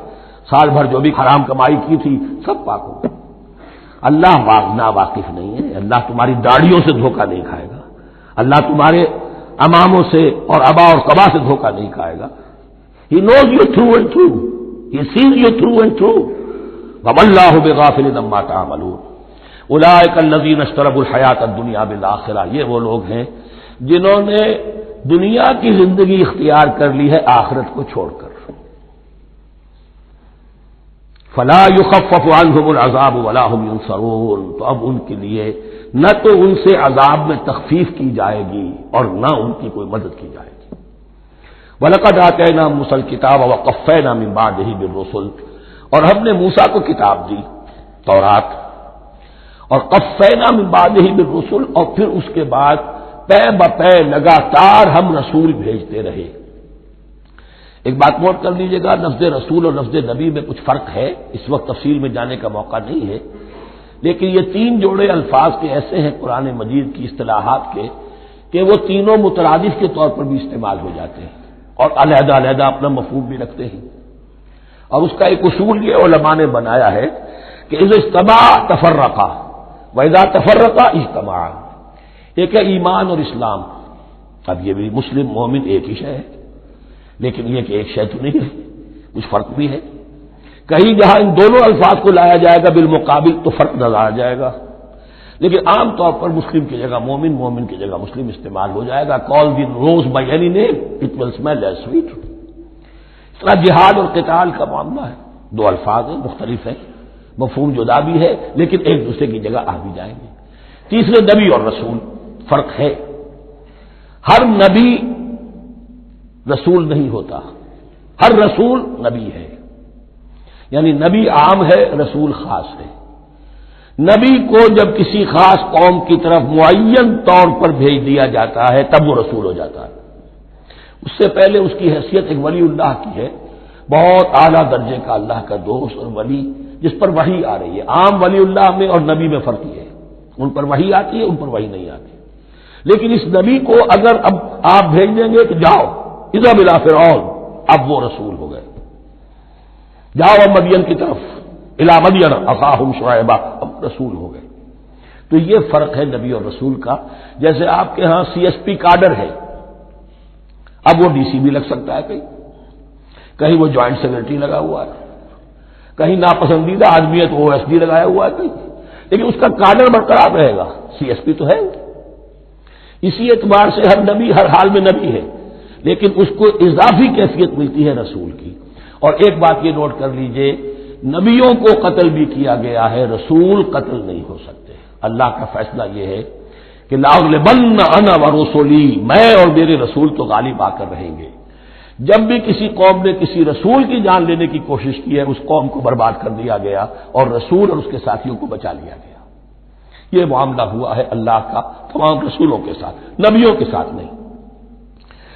سال بھر جو بھی حرام کمائی کی تھی سب پاک ہو گئی۔ اللہ نا واقف نہیں ہے، اللہ تمہاری داڑھیوں سے دھوکہ نہیں کھائے گا، اللہ تمہارے اماموں سے اور ابا اور قبا سے دھوکہ نہیں کھائے گا۔ He knows you through and through, He sees you through and through. وَمَا اللَّهُ بِغَافِلٍ عَمَّا تَعْمَلُونَ أُولَٰئِكَ الَّذِينَ اشْتَرَوُا الْحَيَاةَ الدُّنْيَا بِالْآخِرَةِ، یہ وہ لوگ ہیں جنہوں نے دنیا کی زندگی اختیار کر لی ہے آخرت کو چھوڑ کر۔ فَلَا يُخَفَّفُ عَنْهُمُ الْعَذَابُ وَلَا هُمْ يُنصَرُونَ، تو اب ان کے لیے نہ تو ان سے عذاب میں تخفیف کی جائے گی اور نہ ان کی کوئی مدد کی جائے گی۔ وَلَقَدْ آتَيْنَا مُوسَى الْكِتَابَ وَقَفَّيْنَا مِن بَعْدِهِ بِالرُّسُلِ، اور ہم نے موسیٰ کو کتاب دی تورات، اور قفینا من بعدہ بالرسل، اور پھر اس کے بعد پے بپے لگاتار ہم رسول بھیجتے رہے۔ ایک بات نوٹ کر لیجیے گا، لفظ رسول اور لفظ نبی میں کچھ فرق ہے، اس وقت تفصیل میں جانے کا موقع نہیں ہے، لیکن یہ تین جوڑے الفاظ کے ایسے ہیں قرآن مجید کی اصطلاحات کے کہ وہ تینوں مترادف کے طور پر بھی استعمال ہو جاتے ہیں اور علیحدہ علیحدہ اپنا مفہوم بھی رکھتے ہیں۔ اور اس کا ایک اصول یہ علماء نے بنایا ہے کہ اذا اجتمع تفرقا واذا تفرقا اجتمع، ایک ہے ایمان اور اسلام، اب یہ بھی مسلم مومن ایک ہی شے ہے، لیکن یہ کہ ایک شے تو نہیں ہے، کچھ فرق بھی ہے۔ کہیں جہاں ان دونوں الفاظ کو لایا جائے گا بالمقابل تو فرق نظر آ جائے گا، لیکن عام طور پر مسلم کی جگہ مومن، مومن کی جگہ مسلم استعمال ہو جائے گا۔ call the rose by any name it will smell as sweet۔ اس طرح جہاد اور قتال کا معاملہ ہے، دو الفاظ ہیں، مختلف ہیں، مفہوم جدا بھی ہے لیکن ایک دوسرے کی جگہ آ بھی جائیں گے۔ تیسرے نبی اور رسول، فرق ہے، ہر نبی رسول نہیں ہوتا، ہر رسول نبی ہے، یعنی نبی عام ہے، رسول خاص ہے۔ نبی کو جب کسی خاص قوم کی طرف معین طور پر بھیج دیا جاتا ہے تب وہ رسول ہو جاتا ہے، اس سے پہلے اس کی حیثیت ایک ولی اللہ کی ہے، بہت اعلیٰ درجے کا اللہ کا دوست اور ولی جس پر وحی آ رہی ہے۔ عام ولی اللہ میں اور نبی میں فرق یہ ہے، ان پر وحی آتی ہے، ان پر وحی نہیں آتی۔ لیکن اس نبی کو اگر اب آپ بھیج دیں گے کہ جاؤ اذهب الى فرعون، اب وہ رسول ہو گئے، جاؤ اب مدین کی طرف الی مدین اخاہم شعیبا، اب رسول ہو گئے۔ تو یہ فرق ہے نبی اور رسول کا۔ جیسے آپ کے ہاں سی ایس پی کاڈر ہے، اب وہ ڈی سی بھی لگ سکتا ہے، کہیں وہ جوائنٹ سیکرٹری لگا ہوا ہے، کہیں ناپسندیدہ آدمی ہے تو او ایس ڈی لگایا ہوا ہے کہیں، لیکن اس کا کاڈر برقرار رہے گا، سی ایس پی تو ہے۔ اسی اعتبار سے ہر نبی ہر حال میں نبی ہے، لیکن اس کو اضافی کیفیت ملتی ہے رسول کی۔ اور ایک بات یہ نوٹ کر لیجئے، نبیوں کو قتل بھی کیا گیا ہے، رسول قتل نہیں ہو سکتے۔ اللہ کا فیصلہ یہ ہے کہ لَأَغْلِبَنَّ أَنَا وَرُسُلِي، میں اور میرے رسول تو غالب آ کر رہیں گے۔ جب بھی کسی قوم نے کسی رسول کی جان لینے کی کوشش کی ہے، اس قوم کو برباد کر دیا گیا اور رسول اور اس کے ساتھیوں کو بچا لیا گیا۔ یہ معاملہ ہوا ہے اللہ کا تمام رسولوں کے ساتھ، نبیوں کے ساتھ نہیں۔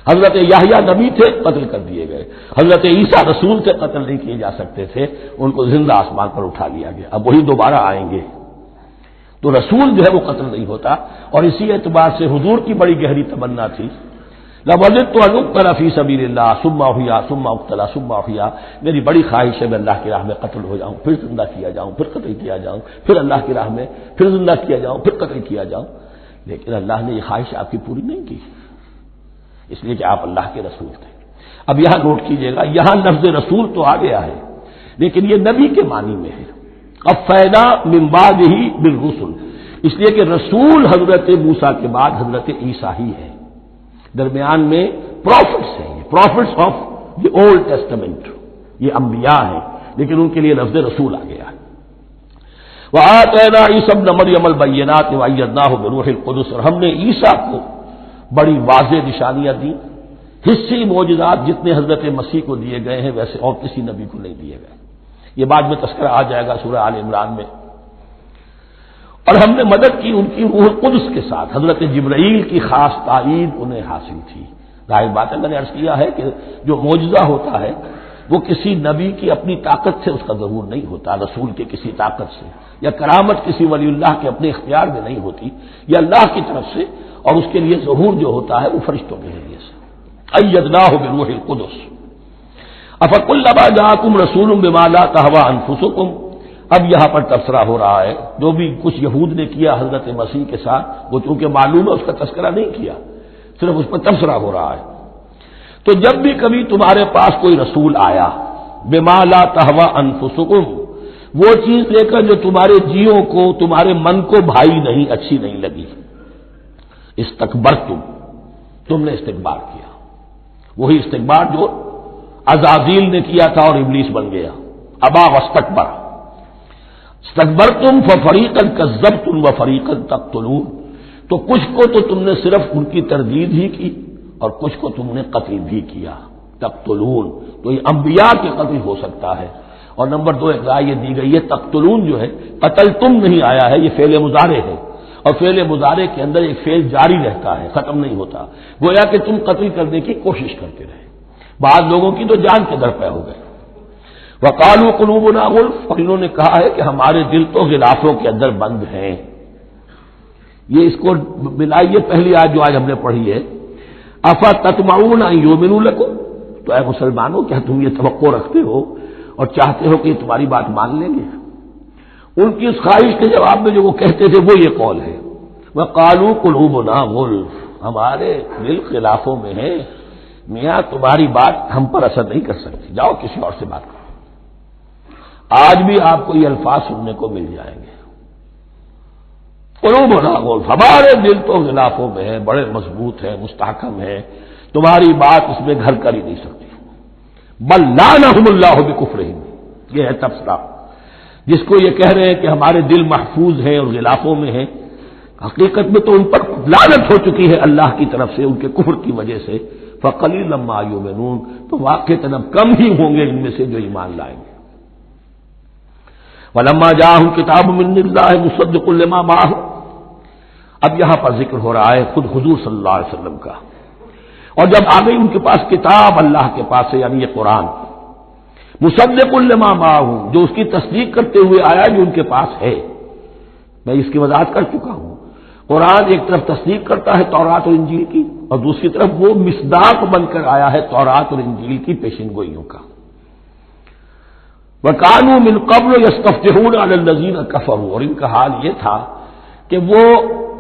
حضرت یحییٰ نبی تھے، قتل کر دیے گئے۔ حضرت عیسیٰ رسول تھے، قتل نہیں کیے جا سکتے تھے، ان کو زندہ آسمان پر اٹھا لیا گیا، اب وہی دوبارہ آئیں گے۔ تو رسول جو ہے وہ قتل نہیں ہوتا، اور اسی اعتبار سے حضور کی بڑی گہری تمنا تھی، لَوَدِدتُّ أَنْ أُقْتَلَ فِي سَبِيلِ اللَّهِ ثُمَّ أُحْيَا ثُمَّ أُقْتَلَ ثُمَّ أُحْيَا، میری بڑی خواہش ہے میں اللہ کی راہ میں قتل ہو جاؤں، پھر زندہ کیا جاؤں، پھر قتل کیا جاؤں، پھر اللہ کی راہ میں پھر زندہ کیا جاؤں، پھر قتل کیا جاؤں، لیکن اللہ نے یہ خواہش آپ کی پوری نہیں کی۔ اس لیے کہ آپ اللہ کے رسول تھے۔ اب یہاں نوٹ کیجئے گا، یہاں لفظ رسول تو آ گیا ہے لیکن یہ نبی کے معنی میں ہے۔ قفینا من بعدہ بالرسل، اس لیے کہ رسول حضرت موسیٰ کے بعد حضرت عیسیٰ ہی ہے، درمیان میں پروفٹس ہیں، prophets of the Old Testament, یہ انبیاء ہیں لیکن ان کے لیے لفظ رسول آ گیا ہے۔ وآتینا عیسی ابن مریم البینات وأیدناہ بروح القدس، اور ہم نے عیسیٰ کو بڑی واضح نشانیاں دی، حصی معجزات جتنے حضرت مسیح کو دیے گئے ہیں ویسے اور کسی نبی کو نہیں دیے گئے۔ یہ بعد میں تذکرہ آ جائے گا سورہ آل عمران میں۔ اور ہم نے مدد کی ان کی روح القدس کے ساتھ، حضرت جبرائیل کی خاص تائید انہیں حاصل تھی۔ ظاہر بات ہے، میں نے عرض کیا ہے کہ جو معجزہ ہوتا ہے وہ کسی نبی کی اپنی طاقت سے اس کا ظہور نہیں ہوتا، رسول کے کسی طاقت سے، یا کرامت کسی ولی اللہ کے اپنے اختیار میں نہیں ہوتی، یہ اللہ کی طرف سے، اور اس کے لیے ظہور جو ہوتا ہے وہ فرشتوں کے ذریعے سے۔ ایدناہ بروح القدس افکلما جاءکم رسول بما لا تہوی انفسکم، اب یہاں پر تبصرہ ہو رہا ہے، جو بھی کچھ یہود نے کیا حضرت مسیح کے ساتھ وہ چونکہ معلوم ہے اس کا تذکرہ نہیں کیا، صرف اس پر تبصرہ ہو رہا ہے۔ تو جب بھی کبھی تمہارے پاس کوئی رسول آیا، بما لا تہوی انفسکم، وہ چیز لے کر جو تمہارے جیوں کو، تمہارے من کو بھائی نہیں، اچھی نہیں لگی، استکبرتم، تم نے استکبار کیا، وہی استکبار جو عزازیل نے کیا تھا اور ابلیس بن گیا، ابا واستکبر، استکبرتم ففریقا کذبتم وفریقا تقتلون، تو کچھ کو تو تم نے صرف ان کی تردید ہی کی اور کچھ کو تم نے قتل بھی کیا، تقتلون، تو یہ انبیاء کے قتل ہو سکتا ہے۔ اور نمبر 2 ایک رائے یہ دی گئی ہے، تقتلون جو ہے قتل تم نہیں آیا ہے، یہ فعل مضارع ہے، اور فعل مضارع کے اندر ایک فعل جاری رہتا ہے، ختم نہیں ہوتا، گویا کہ تم قتل کرنے کی کوشش کرتے رہے۔ بعض لوگوں کی تو جان کے در پہ ہو گئے۔ وقالوا قلوبنا غلف، اور انہوں نے کہا ہے کہ ہمارے دل تو غلافوں کے اندر بند ہیں۔ یہ اس کو ملائیے پہلی آیت جو آج ہم نے پڑھی ہے، افتطمعون ان یؤمنوا لکم، تو اے مسلمانوں کیا تم یہ توقع رکھتے ہو اور چاہتے ہو کہ یہ تمہاری بات مان لیں گے؟ ان کی اس خواہش کے جواب میں جو وہ کہتے تھے وہ یہ قول ہے، وقالوا قلوبنا غلف، ہمارے دل خلافوں میں ہے، میاں تمہاری بات ہم پر اثر نہیں کر سکتی، جاؤ کسی اور سے بات کرو۔ آج بھی آپ کو یہ الفاظ سننے کو مل جائیں گے، قلوبنا غلف، ہمارے دل تو غلافوں میں ہے، بڑے مضبوط ہیں، مستحکم ہیں، تمہاری بات اس میں گھر کر ہی نہیں سکتی۔ بل لعنہم اللہ بکفرہم، یہ ہے تبصرہ، جس کو یہ کہہ رہے ہیں کہ ہمارے دل محفوظ ہیں اور غلافوں میں ہیں، حقیقت میں تو ان پر لعنت ہو چکی ہے اللہ کی طرف سے ان کے کفر کی وجہ سے۔ فقلیلا ما یؤمنون، تو واقعتاً اب کم ہی ہوں گے ان میں سے جو ایمان لائیں گے۔ ولما جاءہم کتاب من اللہ مصدق لما معہم، اب یہاں پر ذکر ہو رہا ہے خود حضور صلی اللہ علیہ وسلم کا، اور جب آ گئی ان کے پاس کتاب اللہ کے پاس سے، یعنی یہ قرآن، مصدق لما معہم، جو اس کی تصدیق کرتے ہوئے آیا جو ان کے پاس ہے۔ میں اس کی وضاحت کر چکا ہوں، قرآن ایک طرف تصدیق کرتا ہے تورات اور انجیل کی، اور دوسری طرف وہ مصداق بن کر آیا ہے تورات اور انجیل کی پیشن گوئیوں کا۔ وَكَانُوا مِن قَبْلُ يَسْتَفْتِحُونَ عَلَى الَّذِينَ كَفَرُوا، اور ان کا حال یہ تھا کہ وہ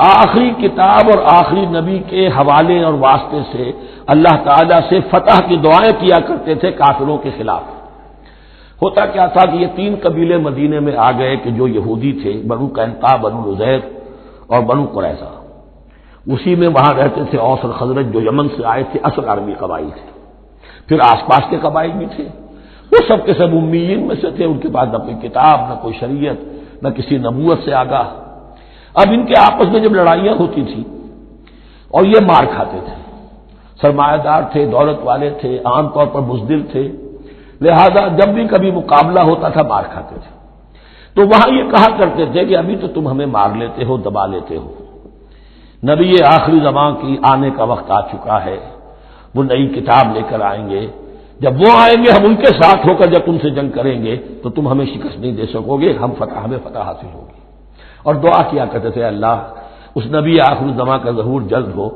آخری کتاب اور آخری نبی کے حوالے اور واسطے سے اللہ تعالیٰ سے فتح کی دعائیں کیا کرتے تھے کافروں کے خلاف۔ ہوتا کیا تھا کہ یہ 3 قبیلے مدینے میں آ گئے کہ جو یہودی تھے، بنو قینقاع، بنو نذیر اور بنو قریظہ، اسی میں وہاں رہتے تھے اوس اور خزرج جو یمن سے آئے تھے، اصل عربی قبائل تھے، پھر آس پاس کے قبائل بھی تھے، وہ سب کے سب امیین میں سے تھے، ان کے پاس نہ کوئی کتاب، نہ کوئی شریعت، نہ کسی نبوت سے آگاہ۔ اب ان کے آپس میں جب لڑائیاں ہوتی تھیں اور یہ مار کھاتے تھے، سرمایہ دار تھے، دولت والے تھے، عام طور پر بزدل تھے، لہذا جب بھی کبھی مقابلہ ہوتا تھا مار کھاتے تھے، تو وہاں یہ کہا کرتے تھے کہ ابھی تو تم ہمیں مار لیتے ہو، دبا لیتے ہو، نبی آخری زمان کی آنے کا وقت آ چکا ہے، وہ نئی کتاب لے کر آئیں گے، جب وہ آئیں گے ہم ان کے ساتھ ہو کر جب تم سے جنگ کریں گے تو تم ہمیں شکست نہیں دے سکو گے، ہمیں فتح حاصل ہوگی۔ اور دعا کیا کرتے تھے اللہ اس نبی آخر الزمان کا ظہور جلد ہو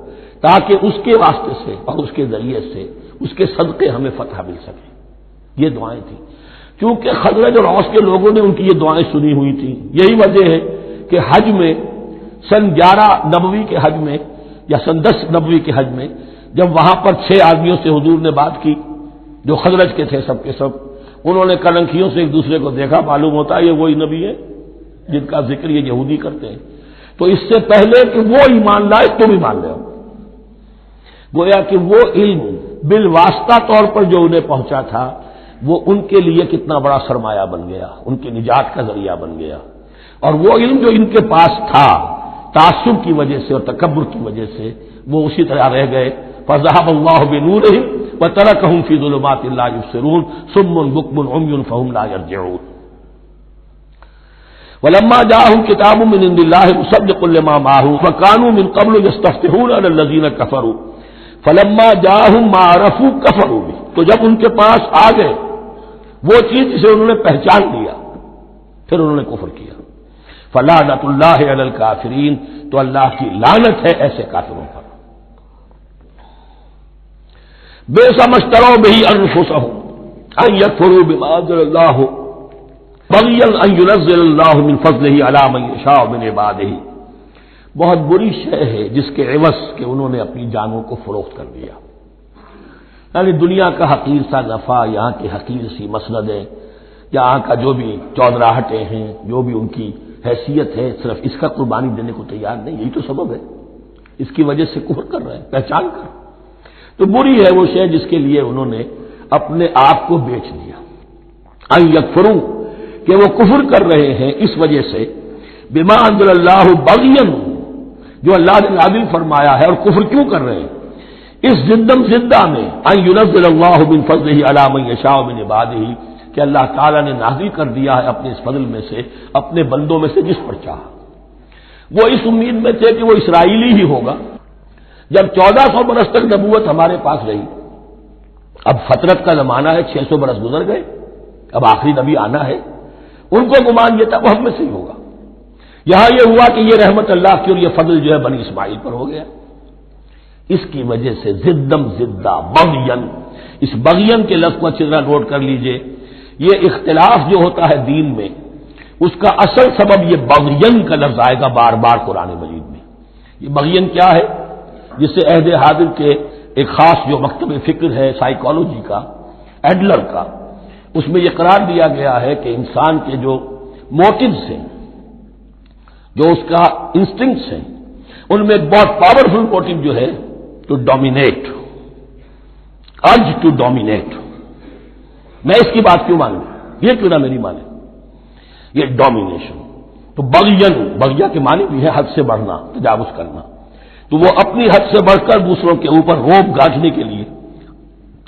تاکہ اس کے واسطے سے اور اس کے ذریعے سے اس کے صدقے ہمیں فتح مل سکے، یہ دعائیں تھیں۔ چونکہ خزرج اور اوس کے لوگوں نے ان کی یہ دعائیں سنی ہوئی تھیں، یہی وجہ ہے کہ حج میں سن 11 نبوی کے حج میں یا سن 10 نبوی کے حج میں جب وہاں پر 6 آدمیوں سے حضور نے بات کی جو خزرج کے تھے سب کے سب، انہوں نے کلنکھیوں سے ایک دوسرے کو دیکھا، معلوم ہوتا ہے یہ وہی نبی ہے جن کا ذکر یہ یہودی کرتے ہیں۔ تو اس سے پہلے کہ وہ ایمان لائے تم ایمان لے آؤ، گویا کہ وہ علم بالواسطہ طور پر جو انہیں پہنچا تھا وہ ان کے لیے کتنا بڑا سرمایہ بن گیا، ان کے نجات کا ذریعہ بن گیا۔ اور وہ علم جو ان کے پاس تھا تعصب کی وجہ سے اور تکبر کی وجہ سے وہ اسی طرح رہ گئے۔ فذهب الله بنورهم وتركهم في ظلمات لا يبصرون صم بكم عمي فهم لا يرجعون۔ ولما جاءهم كتاب من عند الله مصدق لما معهم وكانوا من قبل يستفتحون على الذين كفروا فلما جاءهم ما عرفوا كفروا به، تو جب ان کے پاس آ گئے وہ چیز جسے انہوں نے پہچان لیا پھر انہوں نے کفر کیا۔ فلعنۃ اللہ علی الکافرین، تو اللہ کی لعنت ہے ایسے کافروں پر۔ بئس ما اشتروا به انفسهم ان يكفروا بما انزل الله بغيا ان ينزل الله من فضله على من يشاء من عباده، بہت بری شے ہے جس کے عوض کہ انہوں نے اپنی جانوں کو فروخت کر دیا، یعنی دنیا کا حقیر سا نفع، یہاں کی حقیر سی مسندیں، یہاں کا جو بھی چودراہٹیں ہیں، جو بھی ان کی حیثیت ہے، صرف اس کا قربانی دینے کو تیار نہیں، یہی تو سبب ہے، اس کی وجہ سے کفر کر رہے ہیں پہچان کر۔ تو بری ہے وہ شے جس کے لیے انہوں نے اپنے آپ کو بیچ دیا۔ ان یکفروا، کہ وہ کفر کر رہے ہیں اس وجہ سے، بما انزل اللہ بغیا، جو اللہ نے نازل فرمایا ہے، اور کفر کیوں کر رہے ہیں اس زندم زندہ میں، ان ينزل اللہ من فضلہ علی من یشاء من عبادہ، کہ اللہ تعالیٰ نے نازل کر دیا ہے اپنے اس فضل میں سے اپنے بندوں میں سے جس پر چاہا۔ وہ اس امید میں تھے کہ وہ اسرائیلی ہی ہوگا۔ جب 1400 برس تک نبوت ہمارے پاس رہی، اب فترت کا زمانہ ہے، 600 برس گزر گئے، اب آخری نبی آنا ہے، ان کو گمان یہ تھا وہ ہم میں سے ہی ہوگا۔ یہاں یہ ہوا کہ یہ رحمت اللہ کی اور یہ فضل جو ہے بنی اسماعیل پر ہو گیا۔ اس کی وجہ سے زدم زدہ بغین، اس بغین کے لفظ کو اچھی طرح نوٹ کر لیجئے، یہ اختلاف جو ہوتا ہے دین میں اس کا اصل سبب یہ بغین کا لفظ آئے گا بار بار قرآن مجید میں۔ یہ بغین کیا ہے؟ جس سے عہد حاضر کے ایک خاص جو مکتب فکر ہے سائیکالوجی کا، ایڈلر کا، اس میں یہ قرار دیا گیا ہے کہ انسان کے جو موٹیوز ہیں، جو اس کا انسٹنکٹس ہیں، ان میں ایک بہت پاورفل موٹیو جو ہے to dominate, urge to dominate. میں اس کی بات کیوں مانوں، یہ کیوں نہ میری مانے، یہ ڈومینیشن۔ تو بغین، بغیا کے معنی بھی ہے حد سے بڑھنا، تجاوز کرنا۔ تو وہ اپنی حد سے بڑھ کر دوسروں کے اوپر روب گاٹھنے کے لیے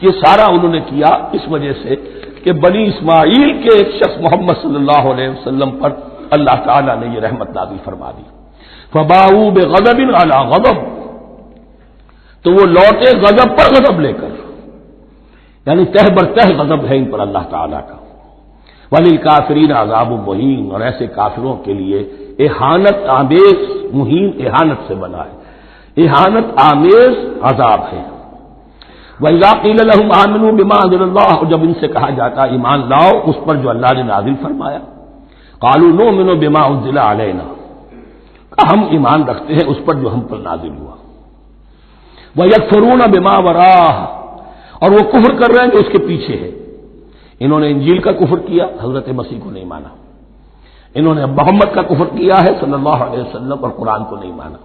یہ سارا انہوں نے کیا، اس وجہ سے کہ بنی اسماعیل کے ایک شخص محمد صلی اللہ علیہ وسلم پر اللہ تعالیٰ نے یہ رحمت نازل فرما دی۔ فباؤوا بغضب علی غضب، تو وہ لوٹے غضب پر غضب لے کر، یعنی تہ برتہ غضب ہے ان پر اللہ تعالیٰ کا۔ وللکافرین عذاب مہین، اور ایسے کافروں کے لیے اہانت آمیز، مہین اہانت سے بنا ہے، اہانت آمیز عذاب ہے۔ وَإِذَا قِيلَ لَهُمْ آمِنُوا بِمَا أَنزَلَ اللَّهُ، جب ان سے کہا جاتا ایمان لاؤ اس پر جو اللہ نے نازل فرمایا، قَالُوا نُؤْمِنُ بِمَا أُنزِلَ عَلَيْنَا، ہم ایمان رکھتے ہیں اس پر جو ہم پر نازل ہوا۔ وَيَكْفُرُونَ بِمَا وَرَاءَهُ، اور وہ کفر کر رہے ہیں جو اس کے پیچھے ہے۔ انہوں نے انجیل کا کفر کیا، حضرت مسیح کو نہیں مانا، انہوں نے محمد کا کفر کیا ہے صلی اللہ علیہ وسلم، اور قرآن کو نہیں مانا۔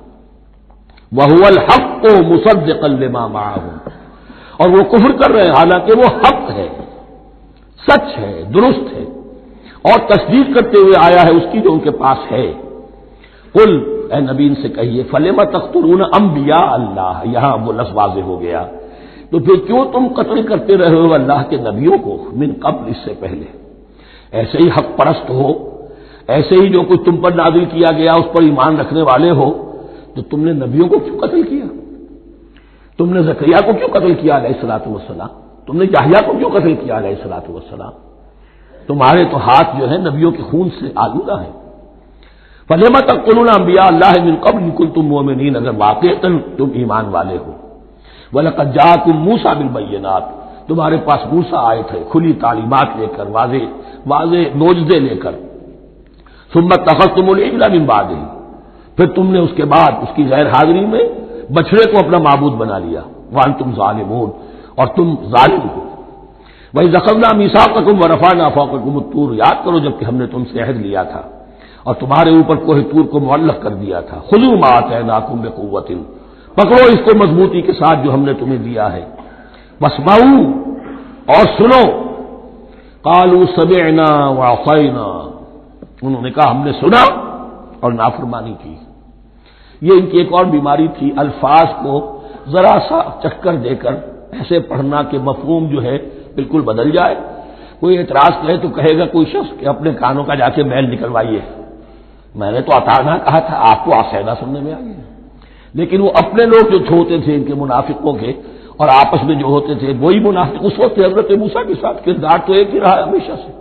وَهُوَ الْحَقُّ مُصَدِّقًا لِمَا مَعَهُمْ، اور وہ کفر کر رہے ہیں حالانکہ وہ حق ہے، سچ ہے، درست ہے، اور تصدیق کرتے ہوئے آیا ہے اس کی جو ان کے پاس ہے۔ قل، اے نبی ان سے کہیے، فَلِمَ تَقْتُلُونَ أَنبِيَاءَ اللَّهِ، یہاں وہ لفظ واضح ہو گیا، تو پھر کیوں تم قتل کرتے رہے ہو اللہ کے نبیوں کو، من قبل، اس سے پہلے۔ ایسے ہی حق پرست ہو، ایسے ہی جو کچھ تم پر نازل کیا گیا اس پر ایمان رکھنے والے ہو، تو تم نے نبیوں کو کیوں قتل کیا؟ تم نے زکریا کو کیوں قتل کیا علیہ الصلوۃ والسلام؟ تم نے یحییٰ کو کیوں قتل کیا علیہ الصلوۃ والسلام؟ تمہارے تو ہاتھ جو ہے نبیوں کے خون سے آلودہ ہیں۔ فَلِمَ تَقْتُلُونَ أَنبِيَاءَ اللَّهِ مِن قَبْلِ إِن كُنتُم مُّؤْمِنِينَ، اگر واقعتاً تم ایمان والے ہو۔ وَلَقَدْ جَاءَكُم مُوسَىٰ بِالْبَيِّنَاتِ، تمہارے پاس موسیٰ آئے تھے کھلی تعلیمات لے کر، واضح معجزے لے کر۔ ثُمَّ اتَّخَذْتُمُ الْعِجْلَ مِن بَعْدِهِ، پھر تم نے اس کے بعد اس کی غیر حاضری میں بچڑے کو اپنا معبود بنا لیا، وانتم ظالمون، اور تم ظالم ہو۔ وَإِذْ أَخَذْنَا مِيثَاقَكُمْ وَرَفَعْنَا فَوْقَكُمُ الطُّورَ، یاد کرو جب کہ ہم نے تم سے عہد لیا تھا اور تمہارے اوپر کوہ طور کو معلق کر دیا تھا۔ خُذُوا مَا آتَيْنَاكُمْ بِقُوَّةٍ، پکڑو اس کو مضبوطی کے ساتھ جو ہم نے تمہیں دیا ہے۔ وَاسْمَعُوا، اور سنو۔ قَالُوا سَمِعْنَا وَعَصَيْنَا، انہوں نے کہا ہم نے سنا اور نافرمانی کی۔ یہ ان کی ایک اور بیماری تھی، الفاظ کو ذرا سا چکر دے کر ایسے پڑھنا کہ مفہوم جو ہے بالکل بدل جائے۔ کوئی اعتراض کرے تو کہے گا کوئی شخص کہ اپنے کانوں کا جا کے میل نکلوائیے، میں نے تو اطعنا کہا تھا، آپ کو آسینا سننے میں آ گیا۔ لیکن وہ اپنے لوگ جو ہوتے تھے ان کے منافقوں کے، اور آپس میں جو ہوتے تھے وہی منافق اس وقت حضرت موسیٰ کے ساتھ کردار تو ایک ہی رہا ہمیشہ سے۔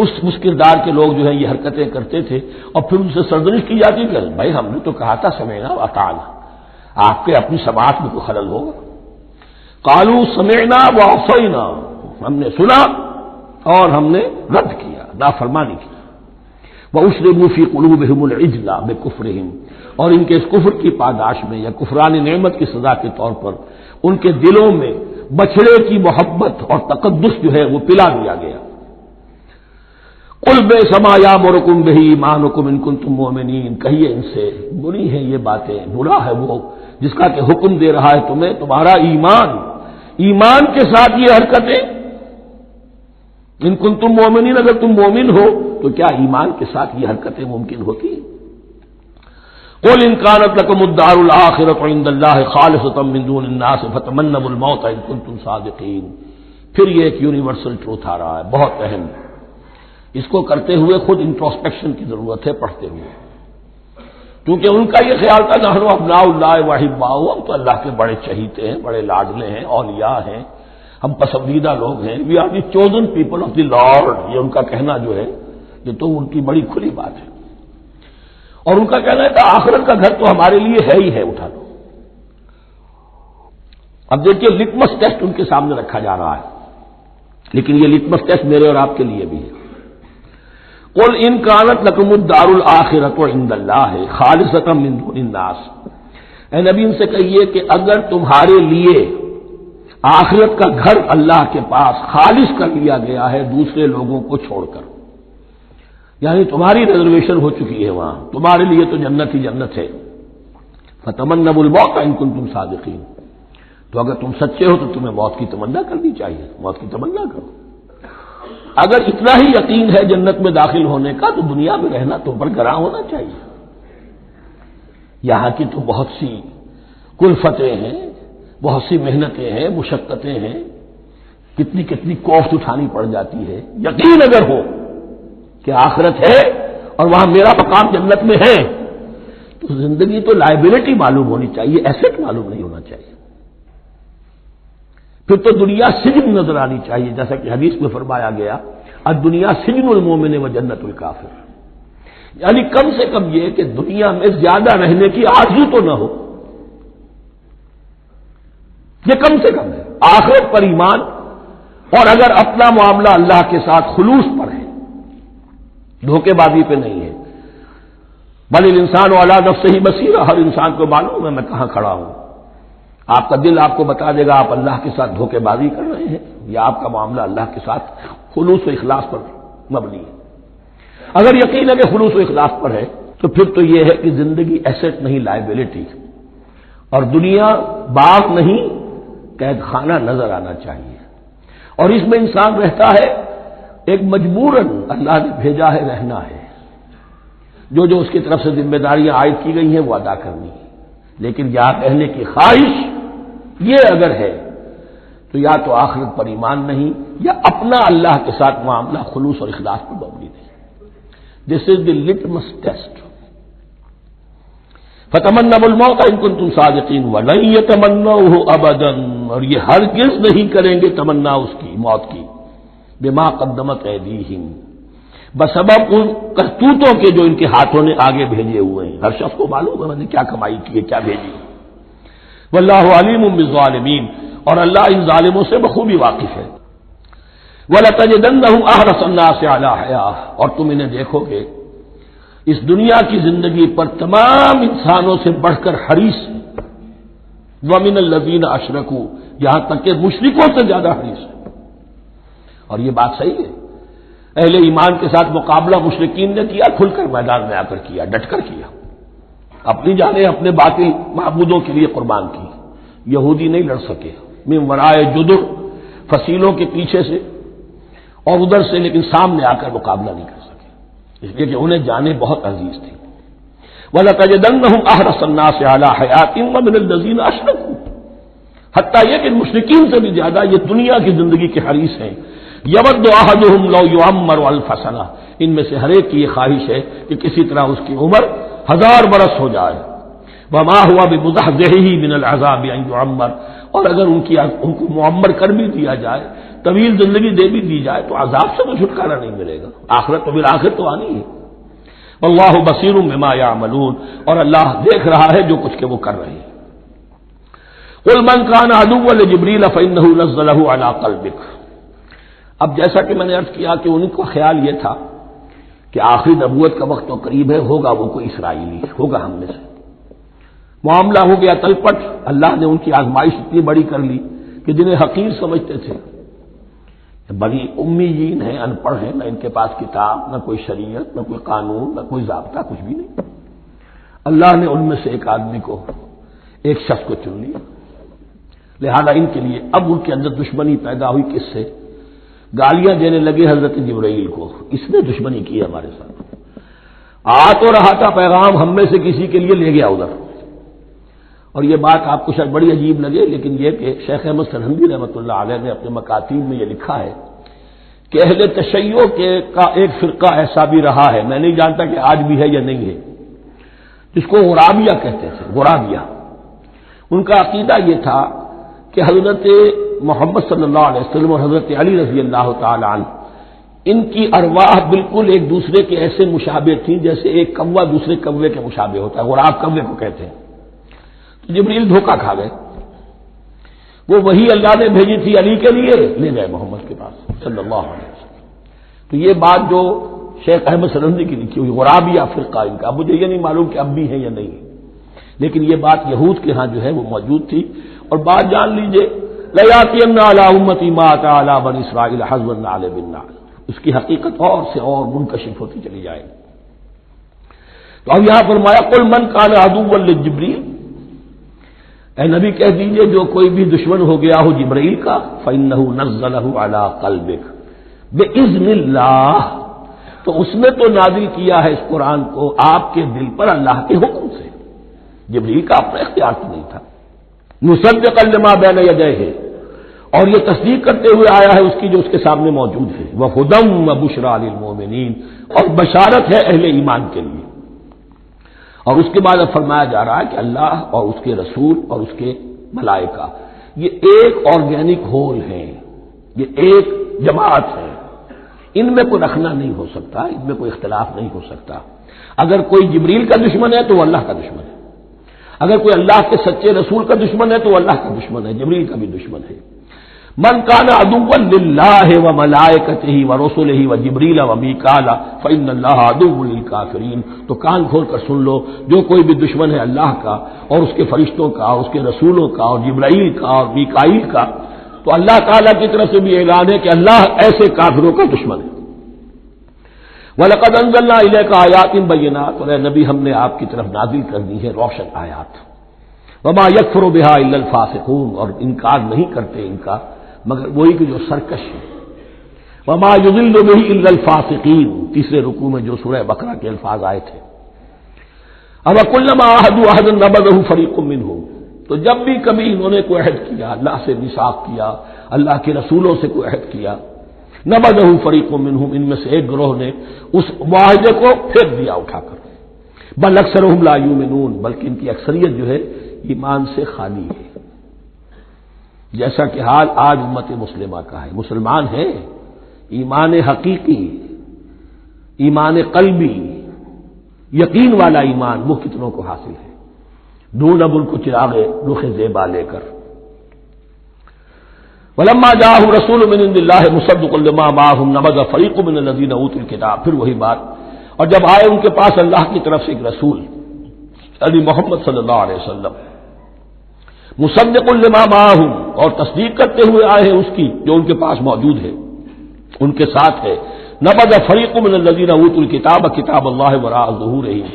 اس کردار کے لوگ جو ہے یہ حرکتیں کرتے تھے اور پھر ان سے سرزنش کی جاتی کہ بھائی ہم نے تو کہا تھا سمعنا واطعنا، آپ کے اپنی سماعت میں کوئی خلل ہوگا۔ قالوا سمعنا وعصینا، ہم نے سنا اور ہم نے رد کیا، نافرمانی کی۔ وَأُشْرِبُوا فِي قُلُوبِهِمُ الْعِجْلَ بِكُفْرِهِمْ، اور ان کے اس کفر کی پاداش میں یا کفران نعمت کی سزا کے طور پر ان کے دلوں میں بچھڑے کی محبت اور تقدس جو ہے وہ پلا دیا گیا۔ قُلْ بِئْسَ مَا يَأْمُرُكُم بِهِ إِيمَانُكُمْ إِن كُنتُم مُّؤْمِنِينَ، کہیے ان سے بری ہیں یہ باتیں، برا ہے وہ جس کا کہ حکم دے رہا ہے تمہیں تمہارا ایمان کے ساتھ یہ حرکتیں۔ ان کنتم مومنین، اگر تم مومن ہو تو کیا ایمان کے ساتھ یہ حرکتیں ممکن ہوتی ہیں؟ قل ان كانت لكم الدار الآخرة عند الله خالصة من دون الناس فتمنوا الموت ان كنتم صادقين۔ پھر یہ ایک یونیورسل ٹروتھ آ رہا ہے، بہت اہم، اس کو کرتے ہوئے خود انٹروسپیکشن کی ضرورت ہے پڑھتے ہوئے، کیونکہ ان کا یہ خیال تھا نحن ابناء اللہ واحباؤہ، ہم تو اللہ کے بڑے چہیتے ہیں، بڑے لاڈلے ہیں، اولیاء ہیں، ہم پسندیدہ لوگ ہیں، we are the chosen people of the Lord, یہ ان کا کہنا جو ہے یہ تو ان کی بڑی کھلی بات ہے۔ اور ان کا کہنا ہے کہ آخرت کا گھر تو ہمارے لیے ہے ہی ہے، اٹھا لو۔ اب دیکھیے لٹمس ٹیسٹ ان کے سامنے رکھا جا رہا ہے، لیکن یہ لٹمس ٹیسٹ میرے اور آپ کے لیے بھی ہے۔ قل ان كانت لكم الدار الآخرة عند الله خالصة من دون الناس، اے نبی ان سے کہیے کہ اگر تمہارے لیے آخرت کا گھر اللہ کے پاس خالص کر لیا گیا ہے دوسرے لوگوں کو چھوڑ کر، یعنی تمہاری ریزرویشن ہو چکی ہے وہاں، تمہارے لیے تو جنت ہی جنت ہے، فتمنوا الموت ان کنتم صادقین، تو اگر تم سچے ہو تو تمہیں موت کی تمنا کرنی چاہیے، موت کی تمنا کرو۔ اگر اتنا ہی یقین ہے جنت میں داخل ہونے کا تو دنیا میں رہنا تم پر گراں ہونا چاہیے۔ یہاں کی تو بہت سی کلفتیں ہیں، بہت سی محنتیں ہیں، مشقتیں ہیں، کتنی کوفت اٹھانی پڑ جاتی ہے۔ یقین اگر ہو کہ آخرت ہے اور وہاں میرا مقام جنت میں ہے تو زندگی تو لائبلٹی معلوم ہونی چاہیے، ایسٹ معلوم نہیں ہونا چاہیے۔ پھر تو دنیا سجن نظر آنی چاہیے، جیسا کہ حدیث میں فرمایا گیا الدنیا سجن المومن و جنت الکافر، یعنی کم سے کم یہ کہ دنیا میں زیادہ رہنے کی آرزو تو نہ ہو، یہ کم سے کم ہے۔ آخرت پر ایمان، اور اگر اپنا معاملہ اللہ کے ساتھ خلوص پر ہے، دھوکے بازی پہ نہیں ہے، بل الانسان علی نفسہ بصیرہ، ہر انسان کو معلوم ہے میں کہاں کھڑا ہوں، آپ کا دل آپ کو بتا دے گا آپ اللہ کے ساتھ دھوکے بازی کر رہے ہیں یا آپ کا معاملہ اللہ کے ساتھ خلوص و اخلاص پر مبنی ہے۔ اگر یقین ہے کہ خلوص و اخلاص پر ہے تو پھر تو یہ ہے کہ زندگی ایسٹ نہیں لائبلٹی، اور دنیا باغ نہیں قید خانہ نظر آنا چاہیے، اور اس میں انسان رہتا ہے ایک مجبوراً اللہ نے بھیجا ہے رہنا ہے، جو اس کی طرف سے ذمہ داریاں عائد کی گئی ہیں وہ ادا کرنی ہے، لیکن یہاں رہنے کی خواہش یہ اگر ہے تو یا تو آخرت پر ایمان نہیں یا اپنا اللہ کے ساتھ معاملہ خلوص اور اخلاص پر مبنی نہیں۔ دس از دی لٹمس ٹیسٹ۔ فتمنوا الموت ان کنتم صادقین ولن یتمنوه ابدا، اور یہ ہرگز نہیں کریں گے تمنا اس کی موت کی، بما قدمت ایدیہم، بسبب ان کرتوتوں کے جو ان کے ہاتھوں نے آگے بھیجے ہوئے ہیں۔ ہر شخص کو معلوم ہے میں نے کیا کمائی کی ہے، کیا بھیجی ہے۔ واللہ علیم بالظالمین، اور اللہ ان ظالموں سے بخوبی واقف ہے۔ وَلَتَجِدَنَّهُمْ أَحْرَصَ النَّاسِ عَلَىٰ حَيَاةٍ، اور تم انہیں دیکھو گے اس دنیا کی زندگی پر تمام انسانوں سے بڑھ کر حریص وَمِنَ الَّذِينَ أَشْرَكُوا، یہاں تک کہ مشرکوں سے زیادہ حریص ہے۔ اور یہ بات صحیح ہے، اہل ایمان کے ساتھ مقابلہ مشرکین نے کیا، کھل کر میدان میں آ کر کیا، ڈٹ کر کیا، اپنی جانیں اپنے باطل معبودوں کے لیے قربان کی۔ یہودی نہیں لڑ سکے، من ورائے جدر، فصیلوں کے پیچھے سے اور ادھر سے، لیکن سامنے آ کر مقابلہ نہیں کر سکے، اس لیے کہ انہیں جانیں بہت عزیز تھی۔ وَلَتَجِدَنَّهُمْ أَحْرَصَ النَّاسِ عَلَىٰ حَيَاةٍ وَمِنَ الَّذِينَ أَشْرَكُوا، حتیٰ یہ کہ مشرکین سے بھی زیادہ یہ دنیا کی زندگی کے حریص ہیں۔ یود احدہم لو یعمر الف سنہ، ان میں سے ہر ایک کی یہ خواہش ہے کہ کسی طرح اس کی عمر 1000 برس ہو جائے۔ وما ہوا بمزحزحہ من العذاب ان یعمر، اور اگر ان کو معمر کر بھی دیا جائے، طویل زندگی دے بھی دی جائے، تو عذاب سے تو چھٹکارا نہیں ملے گا، آخرت تو بالآخر تو آنی ہے۔ واللہ بصیر بما یعملون، اور اللہ دیکھ رہا ہے جو کچھ کہ وہ کر رہے ہیں۔ قل من کان عدوا لجبریل فانہ نزلہ علی قلبک، اب جیسا کہ میں نے عرض کیا کہ ان کا خیال یہ تھا کہ آخری نبوت کا وقت تو قریب ہے، ہوگا وہ کوئی اسرائیلی ہوگا ہم میں سے، معاملہ ہو گیا تلپٹ، اللہ نے ان کی آزمائش اتنی بڑی کر لی کہ جنہیں حقیر سمجھتے تھے، بڑی امیین ہیں، ان پڑھ ہیں، نہ ان کے پاس کتاب، نہ کوئی شریعت، نہ کوئی قانون، نہ کوئی ضابطہ، کچھ بھی نہیں، اللہ نے ان میں سے ایک آدمی کو، ایک شخص کو چن لیا، لہذا ان کے لیے اب ان کے اندر دشمنی پیدا ہوئی، کس سے؟ گالیاں دینے لگے حضرت جبرائیل کو، اس نے دشمنی کی ہمارے ساتھ، آ تو رہا تھا پیغام ہم میں سے کسی کے لیے، لے گیا ادھر۔ اور یہ بات آپ کو شاید بڑی عجیب لگے، لیکن یہ کہ شیخ احمد سرہندی رحمۃ اللہ علیہ نے اپنے مکاتیب میں یہ لکھا ہے کہ اہل تشیع کا ایک فرقہ ایسا بھی رہا ہے، میں نہیں جانتا کہ آج بھی ہے یا نہیں ہے، جس کو غرابیہ کہتے تھے، غرابیہ۔ ان کا عقیدہ یہ تھا کہ حضرت محمد صلی اللہ علیہ وسلم اور حضرت علی رضی اللہ تعالی عنہ، ان کی ارواح بالکل ایک دوسرے کے ایسے مشابہ تھیں جیسے ایک کوا دوسرے کوے کے مشابہ ہوتا ہے، غراب کوے کو کہتے ہیں۔ تو جبریل دھوکہ کھا گئے، وہ وہی اللہ نے بھیجی تھی علی کے لیے، لے گئے محمد کے پاس صلی اللہ علیہ وسلم۔ تو یہ بات جو شیخ احمد سرہندی کی لکھی ہوئی غرابیہ فرقہ ان کا، مجھے یہ نہیں معلوم کہ اب بھی ہے یا نہیں ہے، لیکن یہ بات یہود کے ہاں جو ہے وہ موجود تھی۔ اور بات جان لیجئے، لَيَأْتِيَنَّ عَلَىٰ أُمَّتِي مَا أَتَىٰ عَلَىٰ بَنِي إِسْرَائِيلَ حَزْوَ النَّعْلِ بِالنَّعْلِ، اس کی حقیقت اور سے اور منکشف ہوتی چلی جائے گی۔ تو اب یہاں فرمایا قُلْ مَنْ كَانَ عَدُوًّا لِجِبْرِيلَ، اے نبی کہہ دیجئے جو کوئی بھی دشمن ہو گیا ہو جبرائیل کا، فَإِنَّهُ نَزَّلَهُ عَلَىٰ قَلْبِكَ بِإِذْنِ اللَّهِ، تو اس نے تو نازل کیا ہے اس قرآن کو آپ کے دل پر اللہ کے حکم سے، جبرائیل کا اپنا اختیار تو نہیں تھا۔ مُصَدِّقًا لِمَا بَيْنَ يَدَيْهِ، اور یہ تصدیق کرتے ہوئے آیا ہے اس کی جو اس کے سامنے موجود ہے، وَهُدًى وَبُشْرَىٰ لِلْمُؤْمِنِينَ، اور بشارت ہے اہل ایمان کے لیے۔ اور اس کے بعد اب فرمایا جا رہا ہے کہ اللہ اور اس کے رسول اور اس کے ملائکہ یہ ایک آرگینک ہول ہیں، یہ ایک جماعت ہے، ان میں کوئی رکھنا نہیں ہو سکتا، ان میں کوئی اختلاف نہیں ہو سکتا۔ اگر کوئی جبریل کا دشمن ہے تو وہ اللہ کا دشمن ہے، اگر کوئی اللہ کے سچے رسول کا دشمن ہے تو وہ اللہ کا دشمن ہے، جبریل کا بھی دشمن ہے۔ من کان عدوا للہ وملائکتہ ورسلہ وجبریل ومیکال فإن اللہ عدو للکافرین، تو کان کھول کر سن لو، جو کوئی بھی دشمن ہے اللہ کا اور اس کے فرشتوں کا اور اس کے رسولوں کا اور جبرائیل کا اور میکائیل کا، تو اللہ تعالیٰ کی طرف سے بھی اعلان ہے کہ اللہ ایسے کافروں کا دشمن ہے۔ وَلَقَدْ أَنزَلْنَا إِلَيْكَ آيَاتٍ بَيِّنَاتٍ، اور اے نبی ہم نے آپ کی طرف نازل کر دی ہے روشن آیات۔ وَمَا يَكْفُرُ بِهَا إِلَّا الْفَاسِقُونَ، اور انکار نہیں کرتے ان کا مگر وہی کہ جو سرکش ہے۔ وَمَا يُضِلُّ بِهِ إِلَّا الْفَاسِقِينَ، تیسرے رکوع میں جو سورہ بقرہ کے الفاظ آئے تھے۔ أَوَكُلَّمَا عَاهَدُوا عَهْدًا نَبَذَهُ فَرِيقٌ مِّنْهُمْ، تو جب بھی کبھی انہوں نے کوئی عہد کیا، اللہ سے میثاق کیا، اللہ کے رسولوں سے کوئی عہد کیا، نَبَذَهُ فَرِيقٌ مِّنْهُمْ، ان میں سے ایک گروہ نے اس معاہدے کو پھینک دیا اٹھا کر۔ بل اکثرهم لا یؤمنون، بلکہ ان کی اکثریت جو ہے ایمان سے خالی ہے، جیسا کہ حال آج امت مسلمہ کا ہے۔ مسلمان ہیں، ایمان حقیقی، ایمان قلبی، یقین والا ایمان وہ کتنوں کو حاصل ہے؟ ڈھونڈ اب ان کو چراغ رخ زیبا لے کر۔ وَلَمَّا جَاءَهُمْ رَسُولٌ مِّنْ عِندِ اللَّهِ مُصَدِّقٌ لِّمَا مَعَهُمْ نَبَذَ فَرِيقٌ مِّنَ الَّذِينَ أُوتُوا الْكِتَابَ، پھر وہی بات، اور جب آئے ان کے پاس اللہ کی طرف سے ایک رسول یعنی محمد صلی اللہ علیہ وسلم، مصدق لما معہم، اور تصدیق کرتے ہوئے آئے ہیں اس کی جو ان کے پاس موجود ہے، ان کے ساتھ ہے۔ نبذ فریق من الذین اوتوا الکتاب کتاب اللہ وراء ظہورہم،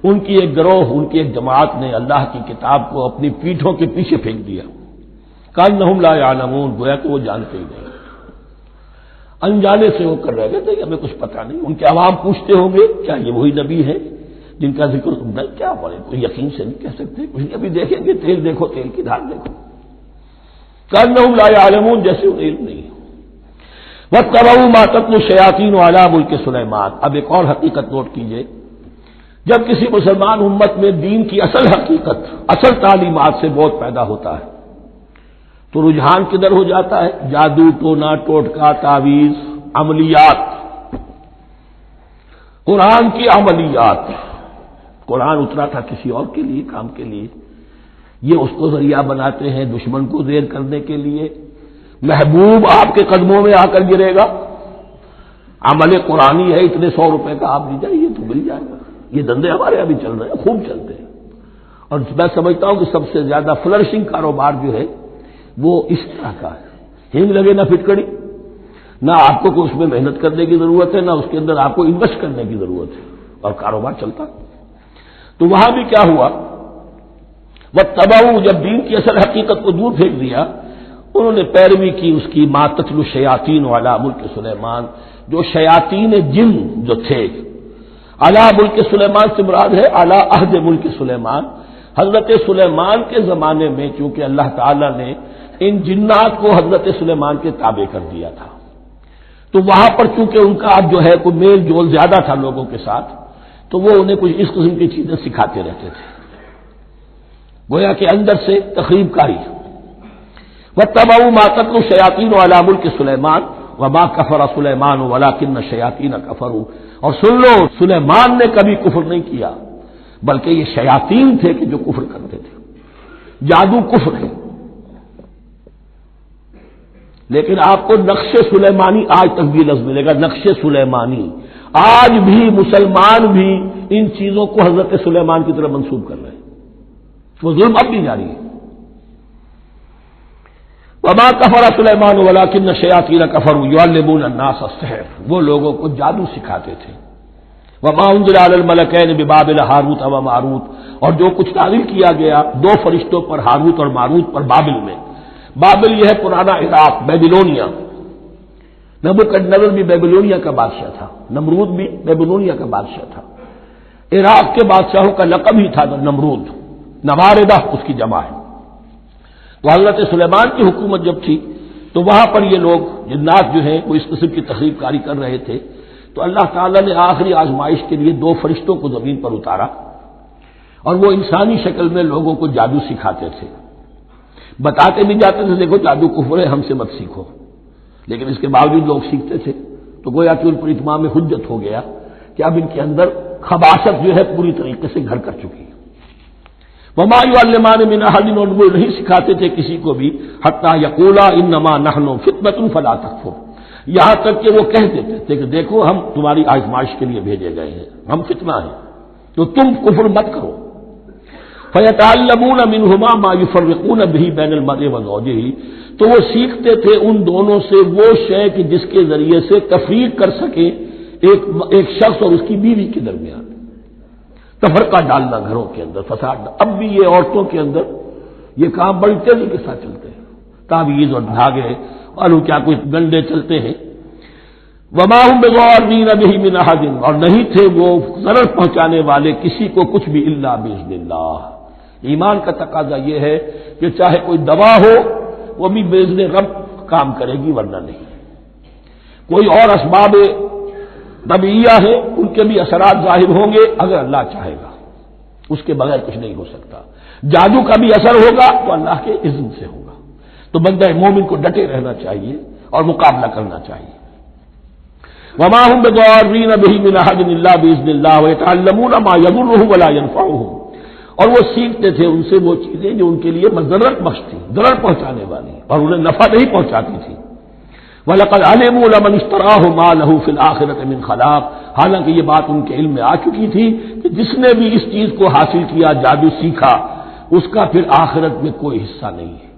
ان کی ایک گروہ، ان کی ایک جماعت نے اللہ کی کتاب کو اپنی پیٹھوں کے پیچھے پھینک دیا، کأنہم لا یعلمون، گویا کہ وہ جانتے ہی نہیں، انجانے سے وہ کر رہے تھے کہ ہمیں کچھ پتہ نہیں۔ ان کے عوام پوچھتے ہوں گے کیا یہ وہی نبی ہے جن کا ذکر نہیں، کیا بولے، کوئی یقین سے نہیں کہہ سکتے، کچھ نہیں، ابھی دیکھیں گے، تیل دیکھو، تیل کی دھار دیکھو، کأنہم لا یعلمون، جیسے انہیں علم نہیں۔ واتبعوا ما تتلو الشیاطین علی ملک سلیمان، اب ایک اور حقیقت نوٹ کیجئے، جب کسی مسلمان امت میں دین کی اصل حقیقت، اصل تعلیمات سے بہت پیدا ہوتا ہے تو رجحان کدھر ہو جاتا ہے؟ جادو، ٹونا، ٹوٹکا، تعویذ، عملیات، قرآن کی عملیات۔ قرآن اترا تھا کسی اور کے لیے، کام کے لیے، یہ اس کو ذریعہ بناتے ہیں دشمن کو زیر کرنے کے لیے۔ محبوب آپ کے قدموں میں آ کر گرے گا، عمل قرآنی ہے، اتنے 100 روپے کا آپ دی جائیے تو مل جائے گا۔ یہ دندے ہمارے ابھی چل رہے ہیں، خوب چلتے ہیں، اور میں سمجھتا ہوں کہ سب سے زیادہ فلرشنگ کاروبار جو ہے وہ اس طرح کا ہے۔ ہنگ لگے نہ پھٹکڑی، نہ آپ کو کوئی اس میں محنت کرنے کی ضرورت ہے، نہ اس کے اندر آپ کو انویسٹ کرنے کی ضرورت ہے، اور کاروبار چلتا۔ تو وہاں بھی کیا ہوا، واتبعوا، جب دین کی اصل حقیقت کو دور پھینک دیا، انہوں نے پیروی کی اس کی ما تتلو الشیاطین علی ملک سلیمان، جو شیاطین جن جو تھے، علی ملک سلیمان سے مراد ہے علی عہد ملک سلیمان، حضرت سلیمان کے زمانے میں، چونکہ اللہ تعالی نے ان جنات کو حضرت سلیمان کے تابع کر دیا تھا، تو وہاں پر چونکہ ان کا جو ہے کوئی میل جول زیادہ تھا لوگوں کے ساتھ، تو وہ انہیں کچھ اس قسم کی چیزیں سکھاتے رہتے تھے، گویا کہ اندر سے تخریب کاری۔ واتبعوا ما تتلو الشیاطین علی ملک سلیمان وما کفر سلیمان ولکن الشیاطین کفروا، اور سن لو، سلیمان نے کبھی کفر نہیں کیا، بلکہ یہ شیاطین تھے کہ جو کفر کرتے تھے۔ جادو کفر ہے، لیکن آپ کو نقش سلیمانی آج تک بھی لفظ ملے گا، نقش سلیمانی۔ آج بھی مسلمان بھی ان چیزوں کو حضرت سلیمان کی طرف منسوب کر رہے ہیں، وہ ظلم اب بھی جاری ہے۔ وما کفر سلیمان ولکن الشیاطین کفروا یعلمون الناس السحر، وہ لوگوں کو جادو سکھاتے تھے۔ وما انزل علی الملکین ببابل ہاروت و ماروت، اور جو کچھ نازل کیا گیا 2 فرشتوں پر، ہاروت اور ماروت پر، بابل میں۔ بابل یہ ہے پرانا عراق، بیبلونیا۔ نبوکدنضر بھی بیبلونیا کا بادشاہ تھا، نمرود بھی بیبلونیا کا بادشاہ تھا۔ عراق کے بادشاہوں کا لقب ہی تھا نمرود، نواردہ اس کی جمع ہے۔ تو حضرت سلیمان کی حکومت جب تھی تو وہاں پر یہ لوگ جنات جو ہیں وہ اس قسم کی تخریب کاری کر رہے تھے، تو اللہ تعالیٰ نے آخری آزمائش کے لیے 2 فرشتوں کو زمین پر اتارا، اور وہ انسانی شکل میں لوگوں کو جادو سکھاتے تھے، بتاتے بھی جاتے تھے دیکھو جادو کفر ہے، ہم سے مت سیکھو، لیکن اس کے باوجود لوگ سیکھتے تھے، تو گویا کہ ان پر اتمام حجت ہو گیا کہ اب ان کے اندر خباثت جو ہے پوری طریقے سے گھر کر چکی ہے۔ وما یعلمان من احد، اور وہ نہیں سکھاتے تھے کسی کو بھی، حتی یقولا انما نحن فتنۃ فلا تکفر، یہاں تک کہ وہ کہہ دیتے تھے کہ دیکھو ہم تمہاری آزمائش کے لیے بھیجے گئے ہیں، ہم فتنہ ہیں، تو تم کفر مت کرو۔ فیتعلمون منہما ما یفرقون به بین المرء وزوجہ، تو وہ سیکھتے تھے ان دونوں سے وہ شے کہ جس کے ذریعے سے تفریق کر سکے ایک شخص اور اس کی بیوی کے درمیان، تفرقہ ڈالنا گھروں کے اندر، فساد۔ اب بھی یہ عورتوں کے اندر یہ کام بڑی تیزی کے ساتھ چلتے ہیں، تعویذ اور دھاگے اور کیا کوئی گنڈے چلتے ہیں۔ وما هم بضارین بہ من احد، اور نہیں تھے وہ ضرر پہنچانے والے کسی کو کچھ بھی الا باذن اللہ۔ ایمان کا تقاضا یہ ہے کہ چاہے کوئی دوا ہو وہ بھی باذن رب کام کرے گی، ورنہ نہیں۔ کوئی اور اسباب طبیعیہ ہے، ان کے بھی اثرات ظاہر ہوں گے اگر اللہ چاہے گا، اس کے بغیر کچھ نہیں ہو سکتا۔ جادو کا بھی اثر ہوگا تو اللہ کے اذن سے ہوگا، تو بندہ مومن کو ڈٹے رہنا چاہیے اور مقابلہ کرنا چاہیے۔ وما هم بضارین بہ من احد الا باذن اللہ ویتعلمون ما یضرهم ولا ينفعهم، اور وہ سیکھتے تھے ان سے وہ چیزیں جو ان کے لیے مضرت بخش تھی، ضرر پہنچانے والی، اور انہیں نفع نہیں پہنچاتی تھی۔ وَلَقَدْ عَلِمُوا لَمَنِ اشْتَرَاهُ مَا لَهُ فِي الْآخِرَةِ مِنْ خَلَاقٍ، حالانکہ یہ بات ان کے علم میں آ چکی تھی کہ جس نے بھی اس چیز کو حاصل کیا، جادو سیکھا، اس کا پھر آخرت میں کوئی حصہ نہیں ہے۔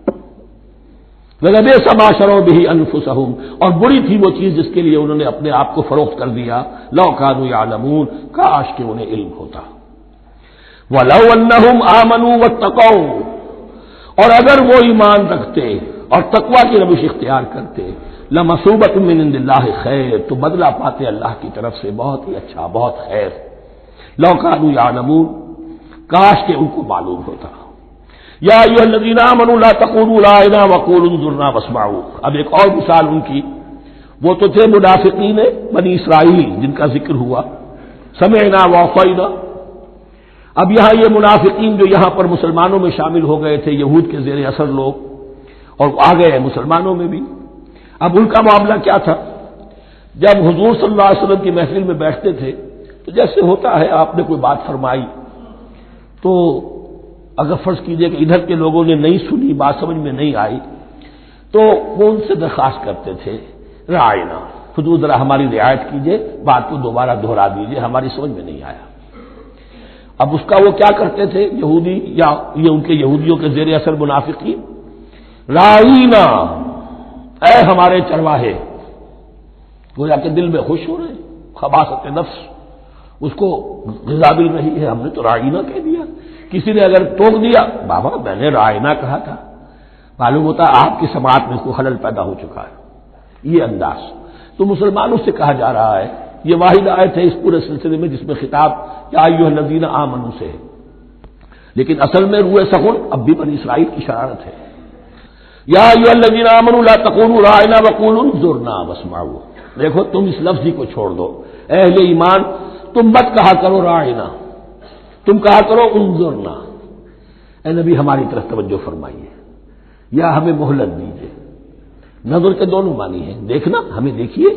وَلَبِئْسَ مَا شَرَوْا بِهِ أَنفُسَهُمْ، اور بری تھی وہ چیز جس کے لیے انہوں نے اپنے آپ کو فروخت کر دیا، لَوْ كَانُوا يَعْلَمُونَ، کاش کہ انہیں علم ہوتا۔ وَلَوْ أَنَّهُمْ آمَنُوا وَاتَّقَوْا، اور اگر وہ ایمان رکھتے اور تقوی کی روش اختیار کرتے، لَمَثُوبَةٌ مِّنْ عِندِ اللَّهِ خَيْرٌ، تو بدلہ پاتے اللہ کی طرف سے بہت ہی اچھا، بہت خیر۔ لَوْ كَانُوا يَعْلَمُونَ، کاش کہ ان کو معلوم ہوتا۔ یا ایھا الذین آمنوا لا تقولوا راعنا وقولوا انظرنا واسمعوا، اب ایک اور مثال ان کی، وہ تو تھے منافقین بنی اسرائیل جن کا ذکر ہوا، سمعنا واطعنا۔ اب یہاں یہ منافقین جو یہاں پر مسلمانوں میں شامل ہو گئے تھے، یہود کے زیر اثر لوگ، اور آ گئے ہیں مسلمانوں میں بھی، اب ان کا معاملہ کیا تھا؟ جب حضور صلی اللہ علیہ وسلم کی محفل میں بیٹھتے تھے تو جیسے ہوتا ہے آپ نے کوئی بات فرمائی تو اگر فرض کیجئے کہ ادھر کے لوگوں نے نہیں سنی، بات سمجھ میں نہیں آئی، تو وہ ان سے درخواست کرتے تھے رعاینا، حضور ذرا ہماری رعایت کیجئے، بات کو دوبارہ دہرا دیجئے، ہماری سمجھ میں نہیں آیا۔ اب اس کا وہ کیا کرتے تھے یہودی، یا یہ ان کے یہودیوں کے زیر اثر منافقین، رعاینا، اے ہمارے چرواہے، گویا کہ دل میں خوش ہو رہے ہیں، خباثت نفس اس کو غذا مل رہی ہے، ہم نے تو رعاینا کہہ دیا۔ کسی نے اگر ٹوک دیا، بابا میں نے رعاینا کہا تھا، معلوم ہوتا آپ کی سماعت میں کوئی خلل پیدا ہو چکا ہے، یہ انداز۔ تو مسلمانوں سے کہا جا رہا ہے، یہ واحد آیت ہے اس پورے سلسلے میں جس میں خطاب یا ایھا الذین آمنوا سے ہے، لیکن اصل میں روئے سخن اب بھی بنی اسرائیل کی شرارت ہے۔ یا ایھا الذین آمنوا لا تقولوا راعنا وقولوا انظرنا واسمعوا، دیکھو تم اس لفظ کو چھوڑ دو، اے اہل ایمان تم مت کہا کرو راعنا، تم کہا کرو انظرنا، اے نبی ہماری طرف توجہ فرمائیے یا ہمیں مہلت دیجیے۔ نظر کے دونوں معنی ہیں، دیکھنا ہمیں دیکھیے،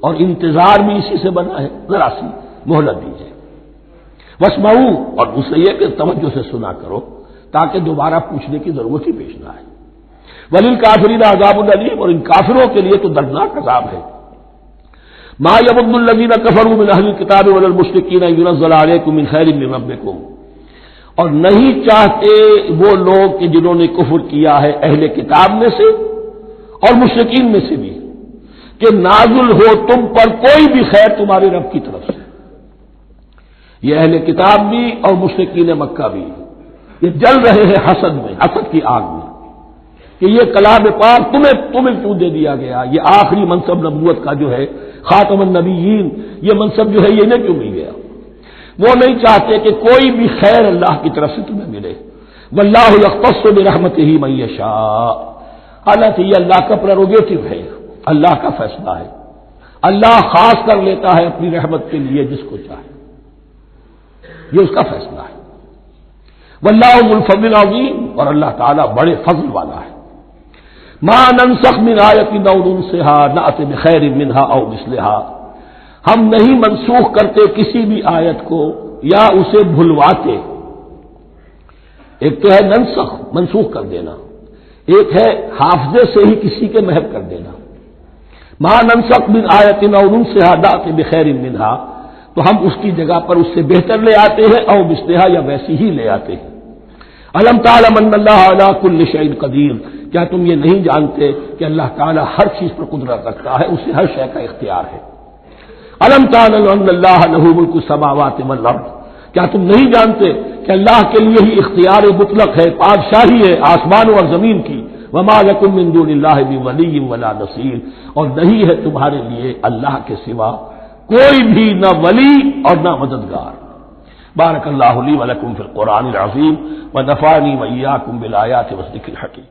اور انتظار بھی اسی سے بنا ہے، ذرا سی مہلت دیجیے۔ واسمعوا، اور دوسرے یہ کہ توجہ سے سنا کرو تاکہ دوبارہ پوچھنے کی ضرورت ہی پیش نہ آئے۔ وللکافرین عذاب الیم، اور ان کافروں کے لیے تو دردناک عذاب ہے۔ ما یود الذین کفروا من اہل الکتاب ولا المشرکین ان ینزل علیکم من خیر من ربکم، اور نہیں چاہتے وہ لوگ کہ جنہوں نے کفر کیا ہے اہل کتاب میں سے اور مشرکین میں سے بھی، کہ نازل ہو تم پر کوئی بھی خیر تمہارے رب کی طرف سے۔ یہ اہل کتاب بھی اور مشرکین مکہ بھی یہ جل رہے ہیں حسد میں، حسد کی آگ میں، کہ یہ کلام پاک تمہیں کیوں دے دیا گیا، یہ آخری منصب نبوت کا جو ہے خاتم النبیین، یہ منصب جو ہے یہ انہیں کیوں مل گیا؟ وہ نہیں چاہتے کہ کوئی بھی خیر اللہ کی طرف سے تمہیں ملے۔ واللہ یختص برحمتہ من یشاء، حالانکہ یہ اللہ کا پریروگیٹو ہے، اللہ کا فیصلہ ہے، اللہ خاص کر لیتا ہے اپنی رحمت کے لیے جس کو چاہے، یہ اس کا فیصلہ ہے۔ واللہ ذو الفضل العظیم، اور اللہ تعالیٰ بڑے فضل والا ہے۔ ما ننسخ من آیت او ننسها نأت بخیر منها او مثلها، ہم نہیں منسوخ کرتے کسی بھی آیت کو یا اسے بھلواتے۔ ایک تو ہے ننسخ، منسوخ کر دینا، ایک ہے حافظے سے ہی کسی کے محو کر دینا۔ ما ننسخ من آیت او ننسها نأت بخیر منها، تو ہم اس کی جگہ پر اس سے بہتر لے آتے ہیں، او مثلها یا ویسی ہی لے آتے ہیں۔ الم تعلم ان اللہ علی کل شیء قدیر، کیا تم یہ نہیں جانتے کہ اللہ تعالیٰ ہر چیز پر قدرت رکھتا ہے، اسے ہر شے کا اختیار ہے۔ الم تعلم ان اللہ لہ ملک السماوات والارض، کیا تم نہیں جانتے کہ اللہ کے لیے ہی اختیار مطلق ہے، بادشاہی ہے آسمانوں اور زمین کی۔ وما لکم من دون اللہ من ولی ولا نصیر، اور نہیں ہے تمہارے لیے اللہ کے سوا کوئی بھی نہ ولی اور نہ مددگار۔ بارک اللہ لی ولکم فی القرآن العظیم ونفعنی وإیاکم بالآیات والذکر الحکیم۔